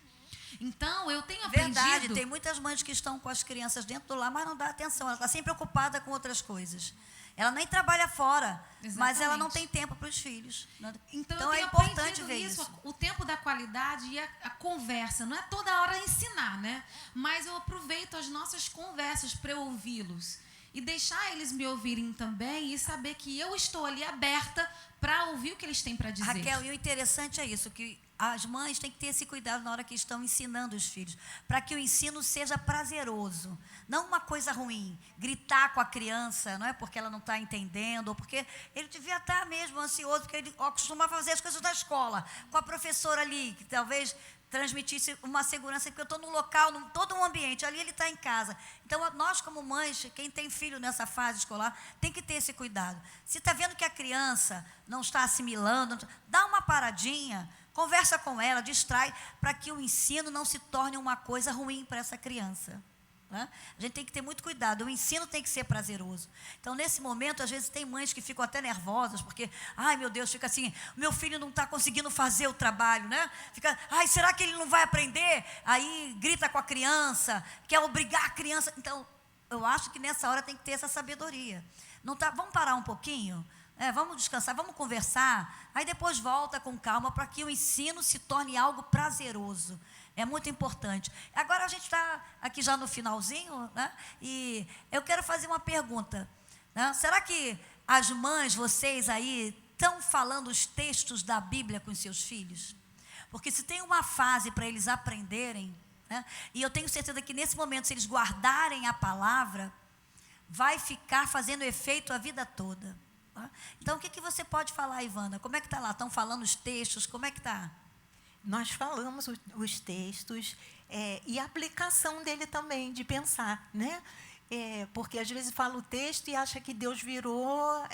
Então, eu tenho aprendido... Verdade, tem muitas mães que estão com as crianças dentro do lar, mas não dá atenção. Ela está sempre ocupada com outras coisas. Ela nem trabalha fora, mas ela não tem tempo para os filhos. Então é importante ver isso. O tempo da qualidade e a conversa. Não é toda hora ensinar, né? Mas eu aproveito as nossas conversas para eu ouvi-los. E deixar eles me ouvirem também e saber que eu estou ali aberta para ouvir o que eles têm para dizer. Raquel, e o interessante é isso, que as mães têm que ter esse cuidado na hora que estão ensinando os filhos, para que o ensino seja prazeroso, não uma coisa ruim. Gritar com a criança, não é porque ela não está entendendo, ou porque ele devia estar mesmo ansioso, porque ele costumava fazer as coisas da escola, com a professora ali, que talvez transmitisse uma segurança, porque eu estou num local, todo um ambiente, ali ele está em casa. Então, nós como mães, quem tem filho nessa fase escolar, tem que ter esse cuidado. Se está vendo que a criança não está assimilando, dá uma paradinha, conversa com ela, distrai, para que o ensino não se torne uma coisa ruim para essa criança. Né? A gente tem que ter muito cuidado, o ensino tem que ser prazeroso. Então, nesse momento, às vezes tem mães que ficam até nervosas, porque, ai meu Deus, fica assim, meu filho não está conseguindo fazer o trabalho, né? Fica, ai, será que ele não vai aprender? Aí grita com a criança, quer obrigar a criança. Então, eu acho que nessa hora tem que ter essa sabedoria. Não tá, vamos parar um pouquinho? Vamos descansar, vamos conversar, aí depois volta com calma para que o ensino se torne algo prazeroso. É muito importante. Agora a gente está aqui já no finalzinho, né? E eu quero fazer uma pergunta. Né? Será que as mães, vocês aí, estão falando os textos da Bíblia com os seus filhos? Porque se tem uma fase para eles aprenderem, né? E eu tenho certeza que nesse momento, se eles guardarem a palavra, vai ficar fazendo efeito a vida toda. Né? Então, o que você pode falar, Ivana? Como é que está lá? Estão falando os textos? Como é que está? Nós falamos os textos e a aplicação dele também, de pensar, né? Porque às vezes fala o texto e acha que Deus virou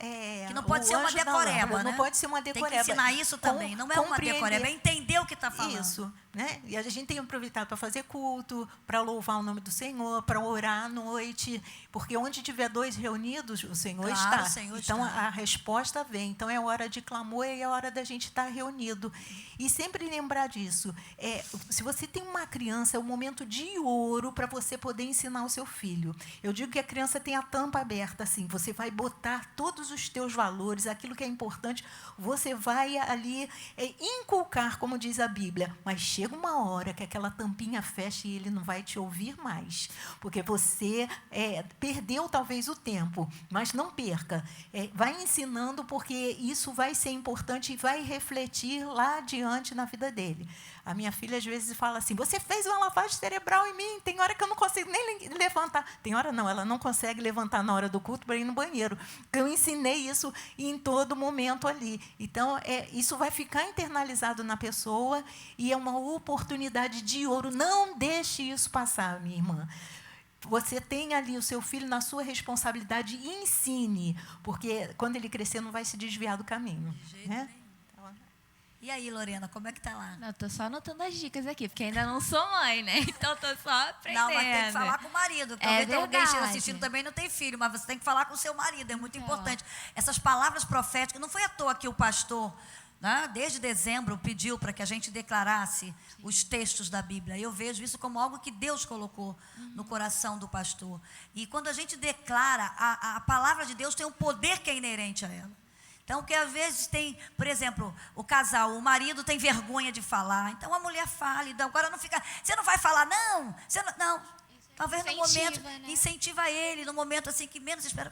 que não pode ser uma decoreba, né? Não pode ser uma decoreba. Tem que ensinar isso também, não é uma decoreba, é entender o que está falando. Isso, né? E a gente tem aproveitado para fazer culto, para louvar o nome do Senhor, para orar à noite, porque onde tiver 2 reunidos, o Senhor está. O Senhor então, está. a resposta vem. Então, é hora de clamor e é hora da gente estar reunido. E sempre lembrar disso. Se você tem uma criança, é um momento de ouro para você poder ensinar o seu filho. Eu digo que a criança tem a tampa aberta, assim, você vai botar todos os teus valores, aquilo que é importante, você vai ali inculcar, como diz a Bíblia, mas chega uma hora que aquela tampinha fecha e ele não vai te ouvir mais, porque você perdeu talvez o tempo, mas não perca, vai ensinando, porque isso vai ser importante e vai refletir lá adiante na vida dele. A minha filha, às vezes, fala assim, você fez uma lavagem cerebral em mim, tem hora que eu não consigo nem levantar. Tem hora não, ela não consegue levantar na hora do culto para ir no banheiro. Eu ensinei isso em todo momento ali. Então, isso vai ficar internalizado na pessoa e é uma oportunidade de ouro. Não deixe isso passar, minha irmã. Você tem ali o seu filho na sua responsabilidade e ensine, porque quando ele crescer não vai se desviar do caminho. De jeito né? nenhum. E aí, Lorena, como é que está lá? Não, estou só anotando as dicas aqui, porque ainda não sou mãe, né? Então, estou só aprendendo. Não, mas tem que falar com o marido. Talvez tem alguém verdade. assistindo também não tem filho, mas você tem que falar com o seu marido, é muito importante. Essas palavras proféticas, não foi à toa que o pastor, né? Desde dezembro pediu para que a gente declarasse os textos da Bíblia. Eu vejo isso como algo que Deus colocou no coração do pastor. E quando a gente declara, a palavra de Deus tem um poder que é inerente a ela. Então, que às vezes tem, por exemplo, o casal, o marido tem vergonha de falar. Então, a mulher fala, então, agora não fica, você não vai falar, não, você não. Talvez no momento, incentiva ele, no momento assim que menos espera.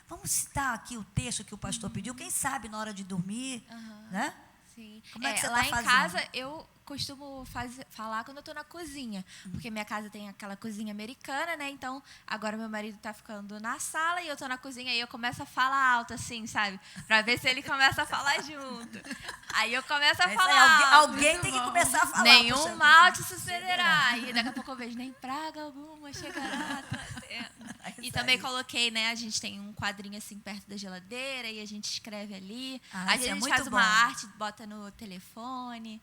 Vamos citar aqui o texto que o pastor pediu, quem sabe na hora de dormir, né? Sim. Como é que você lá tá fazendo? Em casa, eu costumo falar quando eu estou na cozinha, porque minha casa tem aquela cozinha americana, né? Então, agora meu marido está ficando na sala e eu estou na cozinha e eu começo a falar alto, assim, sabe? Para ver se ele começa a falar junto. Aí eu começo a falar alto. Alguém tem que começar a falar. Nenhum mal te sucederá. E daqui a pouco eu vejo, nem praga alguma chegará. E também coloquei, né? A gente tem um quadrinho assim perto da geladeira e a gente escreve ali. Às vezes a gente faz uma arte, bota no telefone.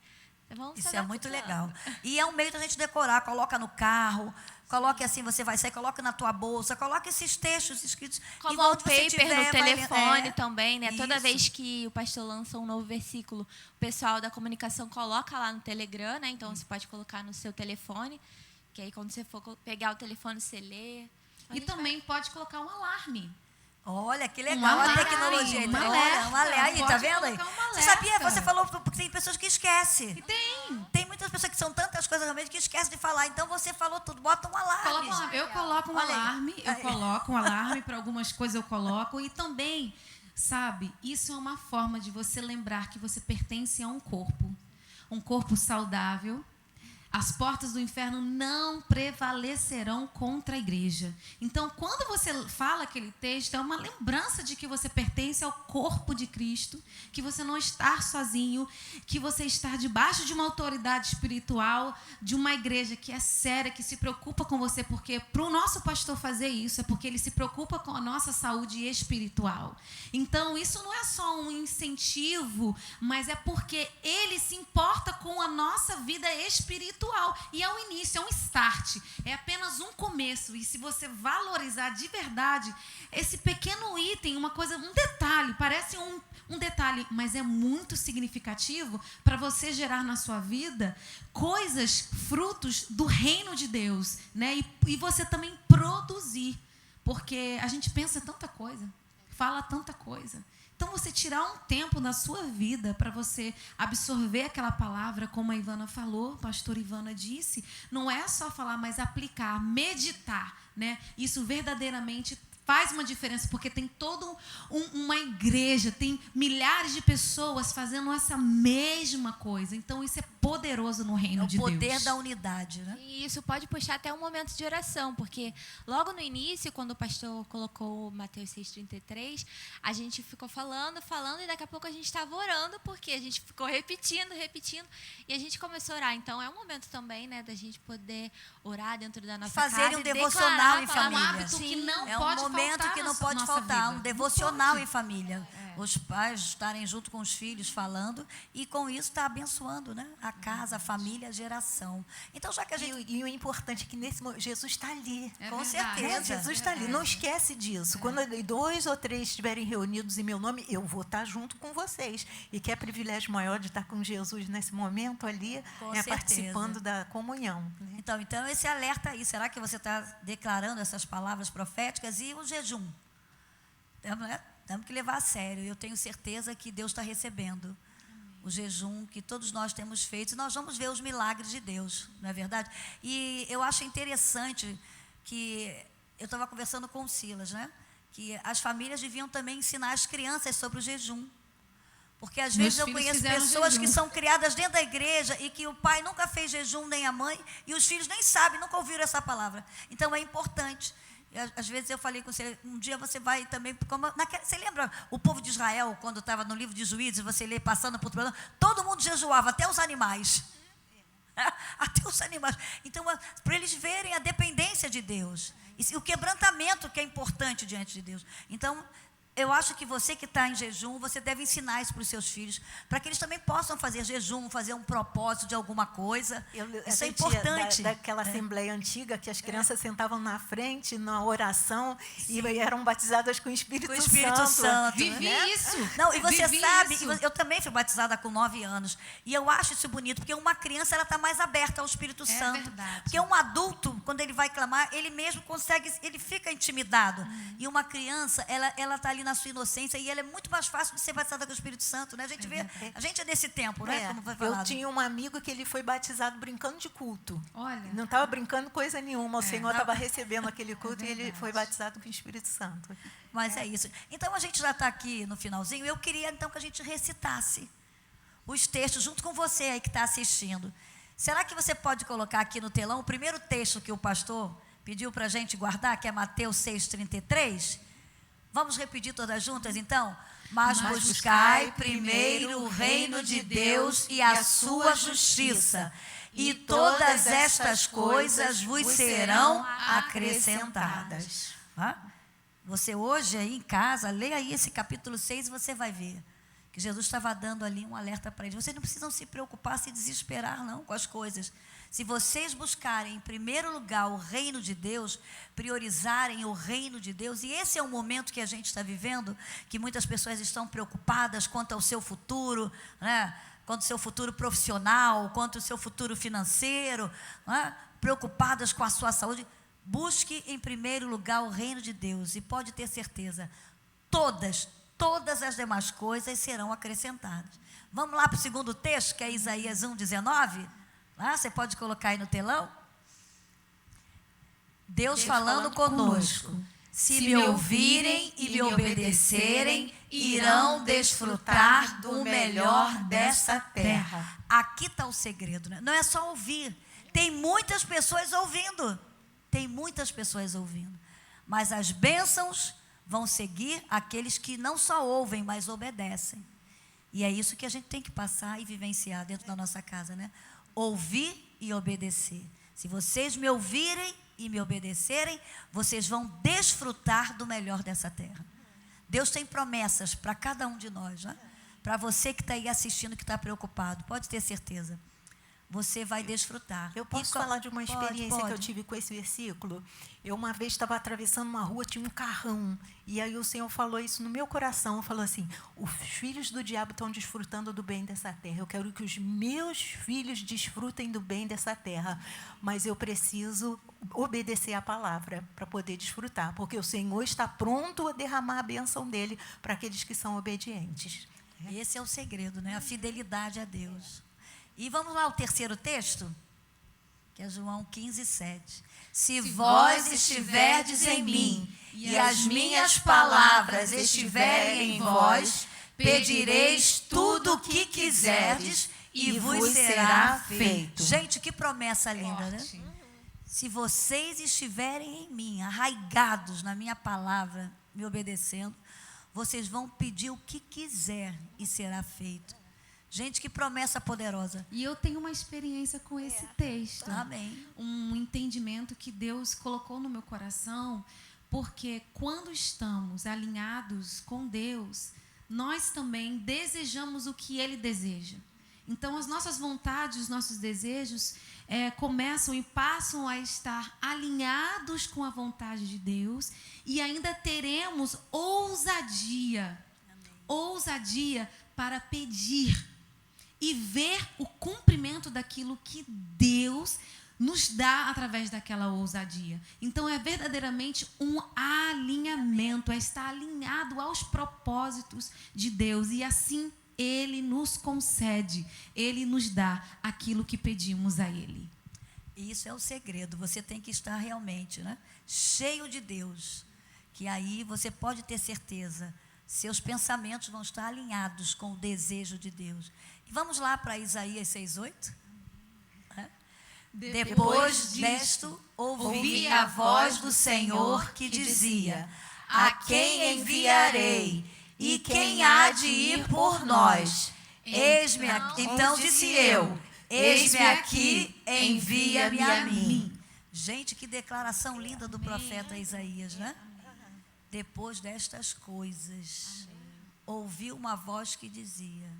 Isso é muito legal. E é um meio da gente decorar, coloca no carro, coloque assim, você vai sair, coloque na tua bolsa, coloque esses textos escritos. Como wallpaper no telefone também, né? Toda vez que o pastor lança um novo versículo, o pessoal da comunicação coloca lá no Telegram, né? Então você pode colocar no seu telefone, que aí quando você for pegar o telefone, você lê. E também pode colocar um alarme. Olha, que legal a tecnologia. Um alerta. Aí, tá vendo aí? Você sabia, você falou, porque tem pessoas que esquecem. E tem. Tem muitas pessoas que são tantas coisas realmente que esquecem de falar. Então, você falou tudo, bota um alarme. Eu coloco um alarme, para algumas coisas eu coloco. E também, sabe, isso é uma forma de você lembrar que você pertence a um corpo saudável. As portas do inferno não prevalecerão contra a igreja. Então, quando você fala aquele texto, é uma lembrança de que você pertence ao corpo de Cristo, que você não está sozinho, que você está debaixo de uma autoridade espiritual, de uma igreja que é séria, que se preocupa com você, porque para o nosso pastor fazer isso, é porque ele se preocupa com a nossa saúde espiritual. Então, isso não é só um incentivo, mas é porque ele se importa com a nossa vida espiritual. E é o início, é um start, é apenas um começo. E se você valorizar de verdade esse pequeno item, uma coisa, um detalhe, parece um detalhe, mas é muito significativo para você gerar na sua vida coisas, frutos do reino de Deus, né? E você também produzir, porque a gente pensa tanta coisa, fala tanta coisa. Então, você tirar um tempo na sua vida para você absorver aquela palavra, como a Ivana falou, a pastora Ivana disse, não é só falar, mas aplicar, meditar, né? Isso verdadeiramente faz uma diferença, porque tem toda uma igreja, tem milhares de pessoas fazendo essa mesma coisa. Então, isso é poderoso no reino de Deus. É o poder da unidade, né? E isso pode puxar até um momento de oração, porque logo no início, quando o pastor colocou Mateus 6,33, a gente ficou falando, e daqui a pouco a gente estava orando, porque a gente ficou repetindo, e a gente começou a orar. Então, é um momento também, né, da gente poder orar dentro da nossa casa. Fazer um devocional em família. É um hábito que não pode faltar. Momento que não pode faltar, um devocional em família. Os pais estarem junto com os filhos falando e com isso está abençoando, né? A casa, a família, a geração. Então, já que a gente... E o importante é que nesse momento, Jesus está ali. Com certeza. Jesus está ali, não esquece disso. Quando 2 ou 3 estiverem reunidos em meu nome, eu vou estar junto com vocês. E que é privilégio maior de estar com Jesus nesse momento ali, participando da comunhão. Né? Então, esse alerta aí, será que você está declarando essas palavras proféticas? E o jejum? Temos que levar a sério. Eu tenho certeza que Deus está recebendo o jejum que todos nós temos feito. E nós vamos ver os milagres de Deus, não é verdade? E eu acho interessante que... Eu estava conversando com o Silas, né? Que as famílias deviam também ensinar as crianças sobre o jejum. Porque às vezes eu conheço pessoas que são criadas dentro da igreja e que o pai nunca fez jejum, nem a mãe, e os filhos nem sabem, nunca ouviram essa palavra. Então é importante. Às vezes eu falei com você, um dia você vai também... você lembra o povo de Israel, quando estava no livro de Juízes, você lê passando por tudo, todo mundo jejuava, até os animais. Até os animais. Então, para eles verem a dependência de Deus. E o quebrantamento que é importante diante de Deus. Então, eu acho que você que está em jejum, você deve ensinar isso para os seus filhos, para que eles também possam fazer jejum, fazer um propósito de alguma coisa. Isso é importante. Daquela assembleia antiga que as crianças sentavam na frente, na oração, e eram batizadas com o Espírito Santo. Vivi isso. Não, e você sabe, isso. eu também fui batizada com 9 anos, e eu acho isso bonito, porque uma criança ela está mais aberta ao Espírito Santo. Verdade. Porque um adulto, quando ele vai clamar, ele mesmo consegue, ele fica intimidado. E uma criança, ela está ali na sua inocência, e ela é muito mais fácil de ser batizada com o Espírito Santo, né? A gente é desse tempo, né? Como foi falado. Eu tinha um amigo que ele foi batizado brincando de culto. Olha. Não estava brincando coisa nenhuma, o Senhor estava recebendo aquele culto e ele foi batizado com o Espírito Santo. Mas é isso. Então, a gente já está aqui no finalzinho. Eu queria, então, que a gente recitasse os textos junto com você aí que está assistindo. Será que você pode colocar aqui no telão o primeiro texto que o pastor pediu para a gente guardar, que é Mateus 6,33? Vamos repetir todas juntas, então? Mas buscai primeiro o reino de Deus e a sua justiça, e todas estas coisas vos serão acrescentadas. Você hoje aí em casa, leia aí esse capítulo 6 e você vai ver que Jesus estava dando ali um alerta para eles. Vocês não precisam se preocupar, se desesperar não com as coisas. Se vocês buscarem em primeiro lugar o reino de Deus, priorizarem o reino de Deus, e esse é o momento que a gente está vivendo, que muitas pessoas estão preocupadas quanto ao seu futuro, né? Quanto ao seu futuro profissional, quanto ao seu futuro financeiro, né? Preocupadas com a sua saúde. Busque em primeiro lugar o reino de Deus, e pode ter certeza, todas as demais coisas serão acrescentadas. Vamos lá para o segundo texto, que é Isaías 1,19? Você pode colocar aí no telão? Deus falando conosco. Se me ouvirem e me obedecerem, irão desfrutar do melhor dessa terra. Aqui está o segredo, né? Não é só ouvir. Tem muitas pessoas ouvindo. Mas as bênçãos vão seguir aqueles que não só ouvem, mas obedecem. E é isso que a gente tem que passar e vivenciar dentro da nossa casa, né? Ouvir e obedecer. Se vocês me ouvirem e me obedecerem, vocês vão desfrutar do melhor dessa terra. Deus tem promessas para cada um de nós, né? Para você que está aí assistindo, que está preocupado, pode ter certeza. Você vai desfrutar. Eu posso falar de uma experiência que eu tive com esse versículo? Eu uma vez estava atravessando uma rua, tinha um carrão, e aí o Senhor falou isso no meu coração, falou assim, os filhos do diabo estão desfrutando do bem dessa terra, eu quero que os meus filhos desfrutem do bem dessa terra, mas eu preciso obedecer a palavra para poder desfrutar, porque o Senhor está pronto a derramar a bênção dele para aqueles que são obedientes. Esse é o segredo, né? A fidelidade a Deus. E vamos lá, o terceiro texto, que é João 15:7. Se vós estiverdes em mim e as minhas palavras estiverem em vós, pedireis tudo o que quiserdes e vos será feito. Gente, que promessa linda, né? Se vocês estiverem em mim, arraigados na minha palavra, me obedecendo, vocês vão pedir o que quiser e será feito. Gente, que promessa poderosa. E eu tenho uma experiência com esse texto. Amém. Um entendimento que Deus colocou no meu coração, porque quando estamos alinhados com Deus, nós também desejamos o que Ele deseja. Então, as nossas vontades, os nossos desejos começam e passam a estar alinhados com a vontade de Deus, e ainda teremos ousadia para pedir e ver o cumprimento daquilo que Deus nos dá através daquela ousadia. Então, é verdadeiramente um alinhamento, é estar alinhado aos propósitos de Deus, e assim Ele nos concede, Ele nos dá aquilo que pedimos a Ele. Isso é o segredo, você tem que estar realmente, né, cheio de Deus, que aí você pode ter certeza, seus pensamentos vão estar alinhados com o desejo de Deus. E vamos lá para Isaías 6:8. Depois disto, ouvi a voz do Senhor que dizia: a quem enviarei? E quem há de ir por nós? Eis-me aqui. Então disse eu: eis-me aqui, envia-me a mim. Gente, que declaração linda do profeta Isaías, né? Depois destas coisas, ouvi uma voz que dizia: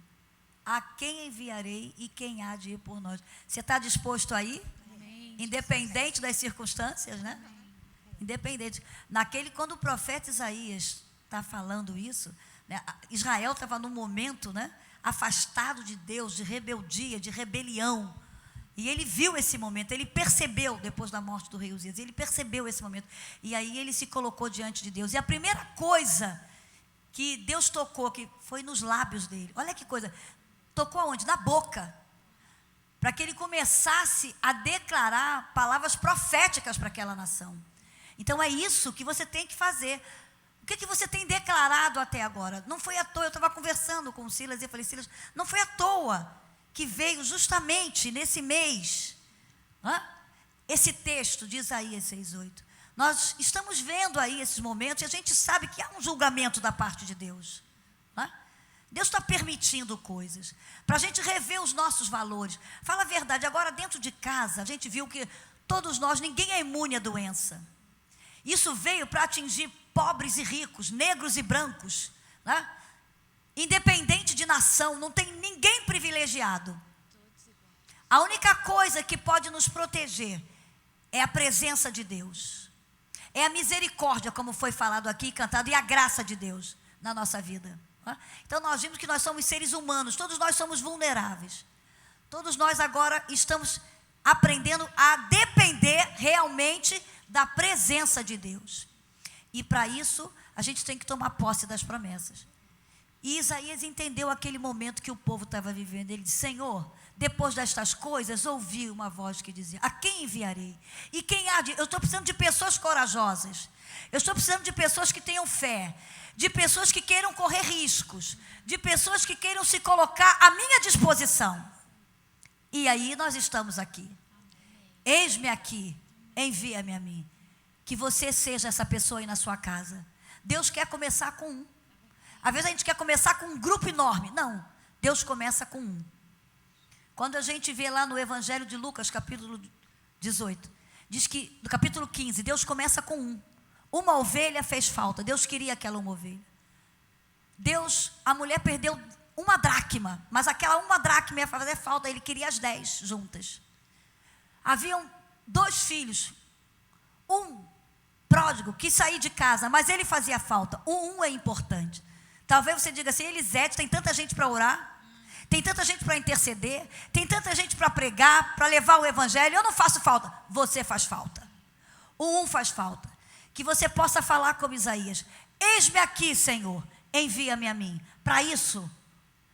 a quem enviarei e quem há de ir por nós? Você está disposto a ir? Amém. Independente das circunstâncias, né? Independente. Quando o profeta Isaías está falando isso, né, Israel estava num momento, né, afastado de Deus, de rebeldia, de rebelião. E ele viu esse momento, ele percebeu, depois da morte do rei Uzias, ele percebeu esse momento. E aí ele se colocou diante de Deus. E a primeira coisa que Deus tocou, que foi nos lábios dele, olha que coisa, tocou aonde? Na boca. Para que ele começasse a declarar palavras proféticas para aquela nação. Então é isso que você tem que fazer. O que você tem declarado até agora? Não foi à toa, eu estava conversando com o Silas e eu falei: Silas, não foi à toa que veio justamente nesse mês, esse texto de Isaías 6,8. Nós estamos vendo aí esses momentos e a gente sabe que há um julgamento da parte de Deus. Deus está permitindo coisas para a gente rever os nossos valores. Fala a verdade, agora dentro de casa a gente viu que todos nós, ninguém é imune à doença. Isso veio para atingir pobres e ricos, negros e brancos, né? Independente de nação, não tem ninguém privilegiado. A única coisa que pode nos proteger é a presença de Deus, é a misericórdia, como foi falado aqui e cantado, e a graça de Deus na nossa vida. Então nós vimos que nós somos seres humanos, todos nós somos vulneráveis. Todos nós agora estamos aprendendo a depender realmente da presença de Deus. E para isso, a gente tem que tomar posse das promessas. E Isaías entendeu aquele momento que o povo estava vivendo. Ele disse: Senhor, depois destas coisas, ouvi uma voz que dizia: a quem enviarei? E quem há de... Eu estou precisando de pessoas corajosas. Eu estou precisando de pessoas que tenham fé. De pessoas que queiram correr riscos. De pessoas que queiram se colocar à minha disposição. E aí nós estamos aqui. Eis-me aqui, envia-me a mim. Que você seja essa pessoa aí na sua casa. Deus quer começar com um. Às vezes a gente quer começar com um grupo enorme. Não, Deus começa com um. Quando a gente vê lá no Evangelho de Lucas, capítulo 18, diz que, no capítulo 15, Deus começa com um. Uma ovelha fez falta, Deus queria aquela uma ovelha. A mulher perdeu uma dracma, mas aquela uma dracma ia fazer falta, ele queria as 10 juntas. Haviam 2 filhos, um pródigo, quis sair de casa, mas ele fazia falta. Um é importante. Talvez você diga assim: Elisete, tem tanta gente para orar, tem tanta gente para interceder, tem tanta gente para pregar, para levar o evangelho, eu não faço falta. Você faz falta. O um faz falta. Que você possa falar como Isaías: eis-me aqui, Senhor, envia-me a mim. Para isso,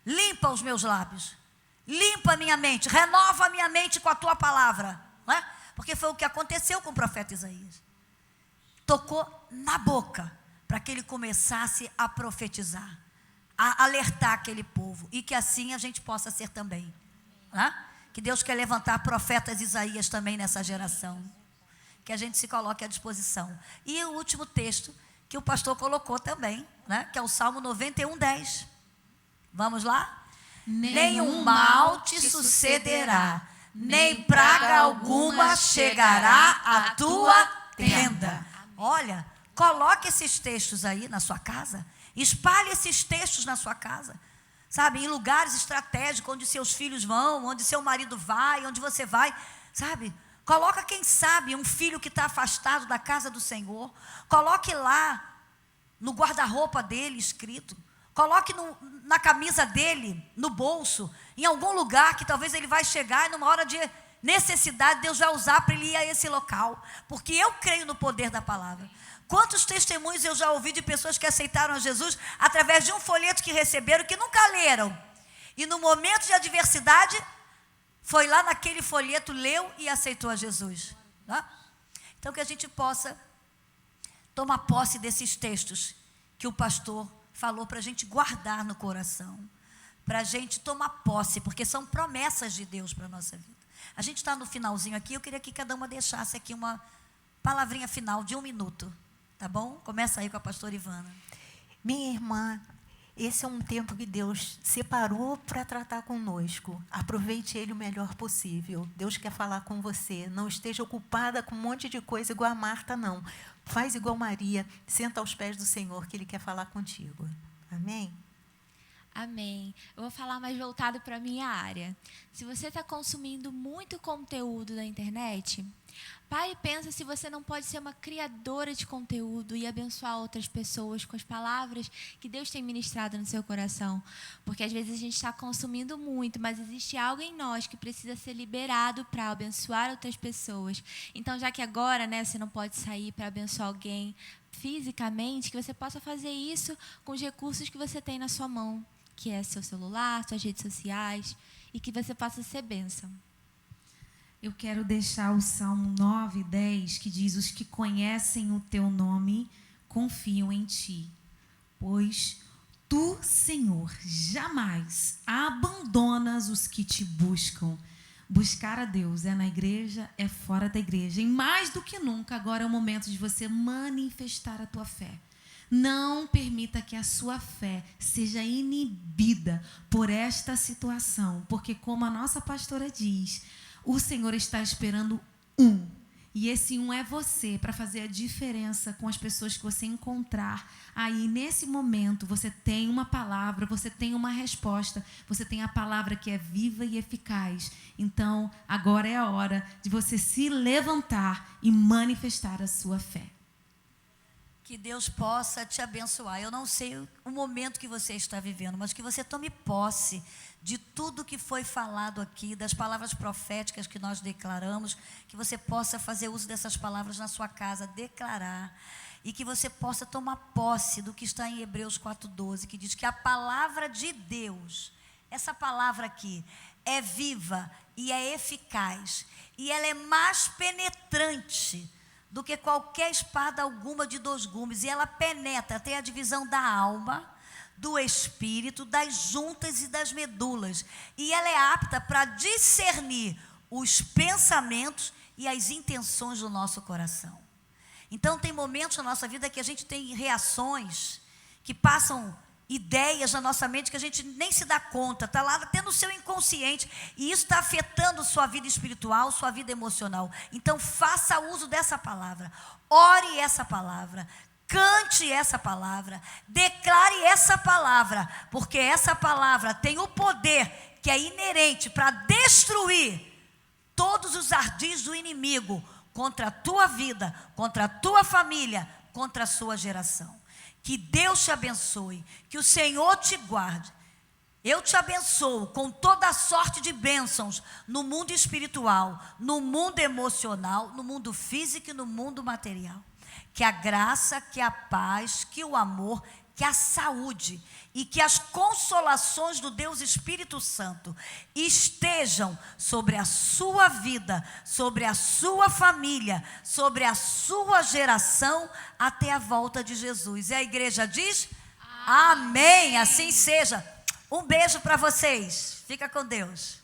limpa os meus lábios, limpa a minha mente, renova a minha mente com a tua palavra, não é? Porque foi o que aconteceu com o profeta Isaías. Tocou na boca, para que ele começasse a profetizar, a alertar aquele povo, e que assim a gente possa ser também, né? Que Deus quer levantar profetas Isaías também nessa geração, que a gente se coloque à disposição. E o último texto que o pastor colocou também, né? Que é o Salmo 91:10. Vamos lá? Nenhum mal te sucederá, nem praga alguma chegará à tua tenda. Olha, coloque esses textos aí na sua casa, espalhe esses textos na sua casa, sabe, em lugares estratégicos, onde seus filhos vão, onde seu marido vai, onde você vai, sabe, coloca, quem sabe, um filho que está afastado da casa do Senhor, coloque lá, no guarda-roupa dele escrito, coloque na camisa dele, no bolso, em algum lugar que talvez ele vai chegar e numa hora de necessidade, Deus vai usar para ele ir a esse local, porque eu creio no poder da palavra. Quantos testemunhos eu já ouvi de pessoas que aceitaram a Jesus através de um folheto que receberam, que nunca leram, e no momento de adversidade, foi lá naquele folheto, leu e aceitou a Jesus, né? Então que a gente possa tomar posse desses textos que o pastor falou para a gente guardar no coração, para a gente tomar posse, porque são promessas de Deus para a nossa vida. A gente está no finalzinho aqui, eu queria que cada uma deixasse aqui uma palavrinha final de 1 minuto, tá bom? Começa aí com a pastora Ivana. Minha irmã, Esse é um tempo que Deus separou para tratar conosco. Aproveite ele o melhor possível. Deus quer falar com você. Não esteja ocupada com um monte de coisa igual a Marta, não. Faz igual Maria, senta aos pés do Senhor, que Ele quer falar contigo. Amém? Amém. Eu vou falar mais voltado para a minha área. Se você está consumindo muito conteúdo na internet, pare e pensa se você não pode ser uma criadora de conteúdo e abençoar outras pessoas com as palavras que Deus tem ministrado no seu coração. Porque às vezes a gente está consumindo muito, mas existe algo em nós que precisa ser liberado para abençoar outras pessoas. Então, já que agora, você não pode sair para abençoar alguém fisicamente, que você possa fazer isso com os recursos que você tem na sua mão, que é seu celular, suas redes sociais, e que você possa ser bênção. Eu quero deixar o Salmo 9:10, que diz: os que conhecem o teu nome confiam em ti, pois tu, Senhor, jamais abandonas os que te buscam. Buscar a Deus é na igreja, é fora da igreja. E mais do que nunca, agora é o momento de você manifestar a tua fé. Não permita que a sua fé seja inibida por esta situação, porque, como a nossa pastora diz, o Senhor está esperando um. E esse um é você, para fazer a diferença com as pessoas que você encontrar. Aí, nesse momento, você tem uma palavra, você tem uma resposta, você tem a palavra que é viva e eficaz. Então, agora é a hora de você se levantar e manifestar a sua fé. Que Deus possa te abençoar. Eu não sei o momento que você está vivendo, mas que você tome posse de tudo que foi falado aqui, das palavras proféticas que nós declaramos, que você possa fazer uso dessas palavras na sua casa, declarar, e que você possa tomar posse do que está em Hebreus 4:12, que diz que a palavra de Deus, essa palavra aqui, é viva e é eficaz, e ela é mais penetrante do que qualquer espada alguma de 2 gumes, e ela penetra até a divisão da alma, do espírito, das juntas e das medulas, e ela é apta para discernir os pensamentos e as intenções do nosso coração. Então, tem momentos na nossa vida que a gente tem reações que passam ideias na nossa mente que a gente nem se dá conta, está lá até no seu inconsciente, e isso está afetando sua vida espiritual, sua vida emocional. Então, faça uso dessa palavra, ore essa palavra, cante essa palavra, declare essa palavra, porque essa palavra tem o poder que é inerente para destruir todos os ardis do inimigo contra a tua vida, contra a tua família, contra a sua geração. Que Deus te abençoe, que o Senhor te guarde. Eu te abençoo com toda a sorte de bênçãos no mundo espiritual, no mundo emocional, no mundo físico e no mundo material. Que a graça, que a paz, que o amor, que a saúde e que as consolações do Deus Espírito Santo estejam sobre a sua vida, sobre a sua família, sobre a sua geração até a volta de Jesus. E a igreja diz: amém. Assim seja. Um beijo para vocês. Fica com Deus.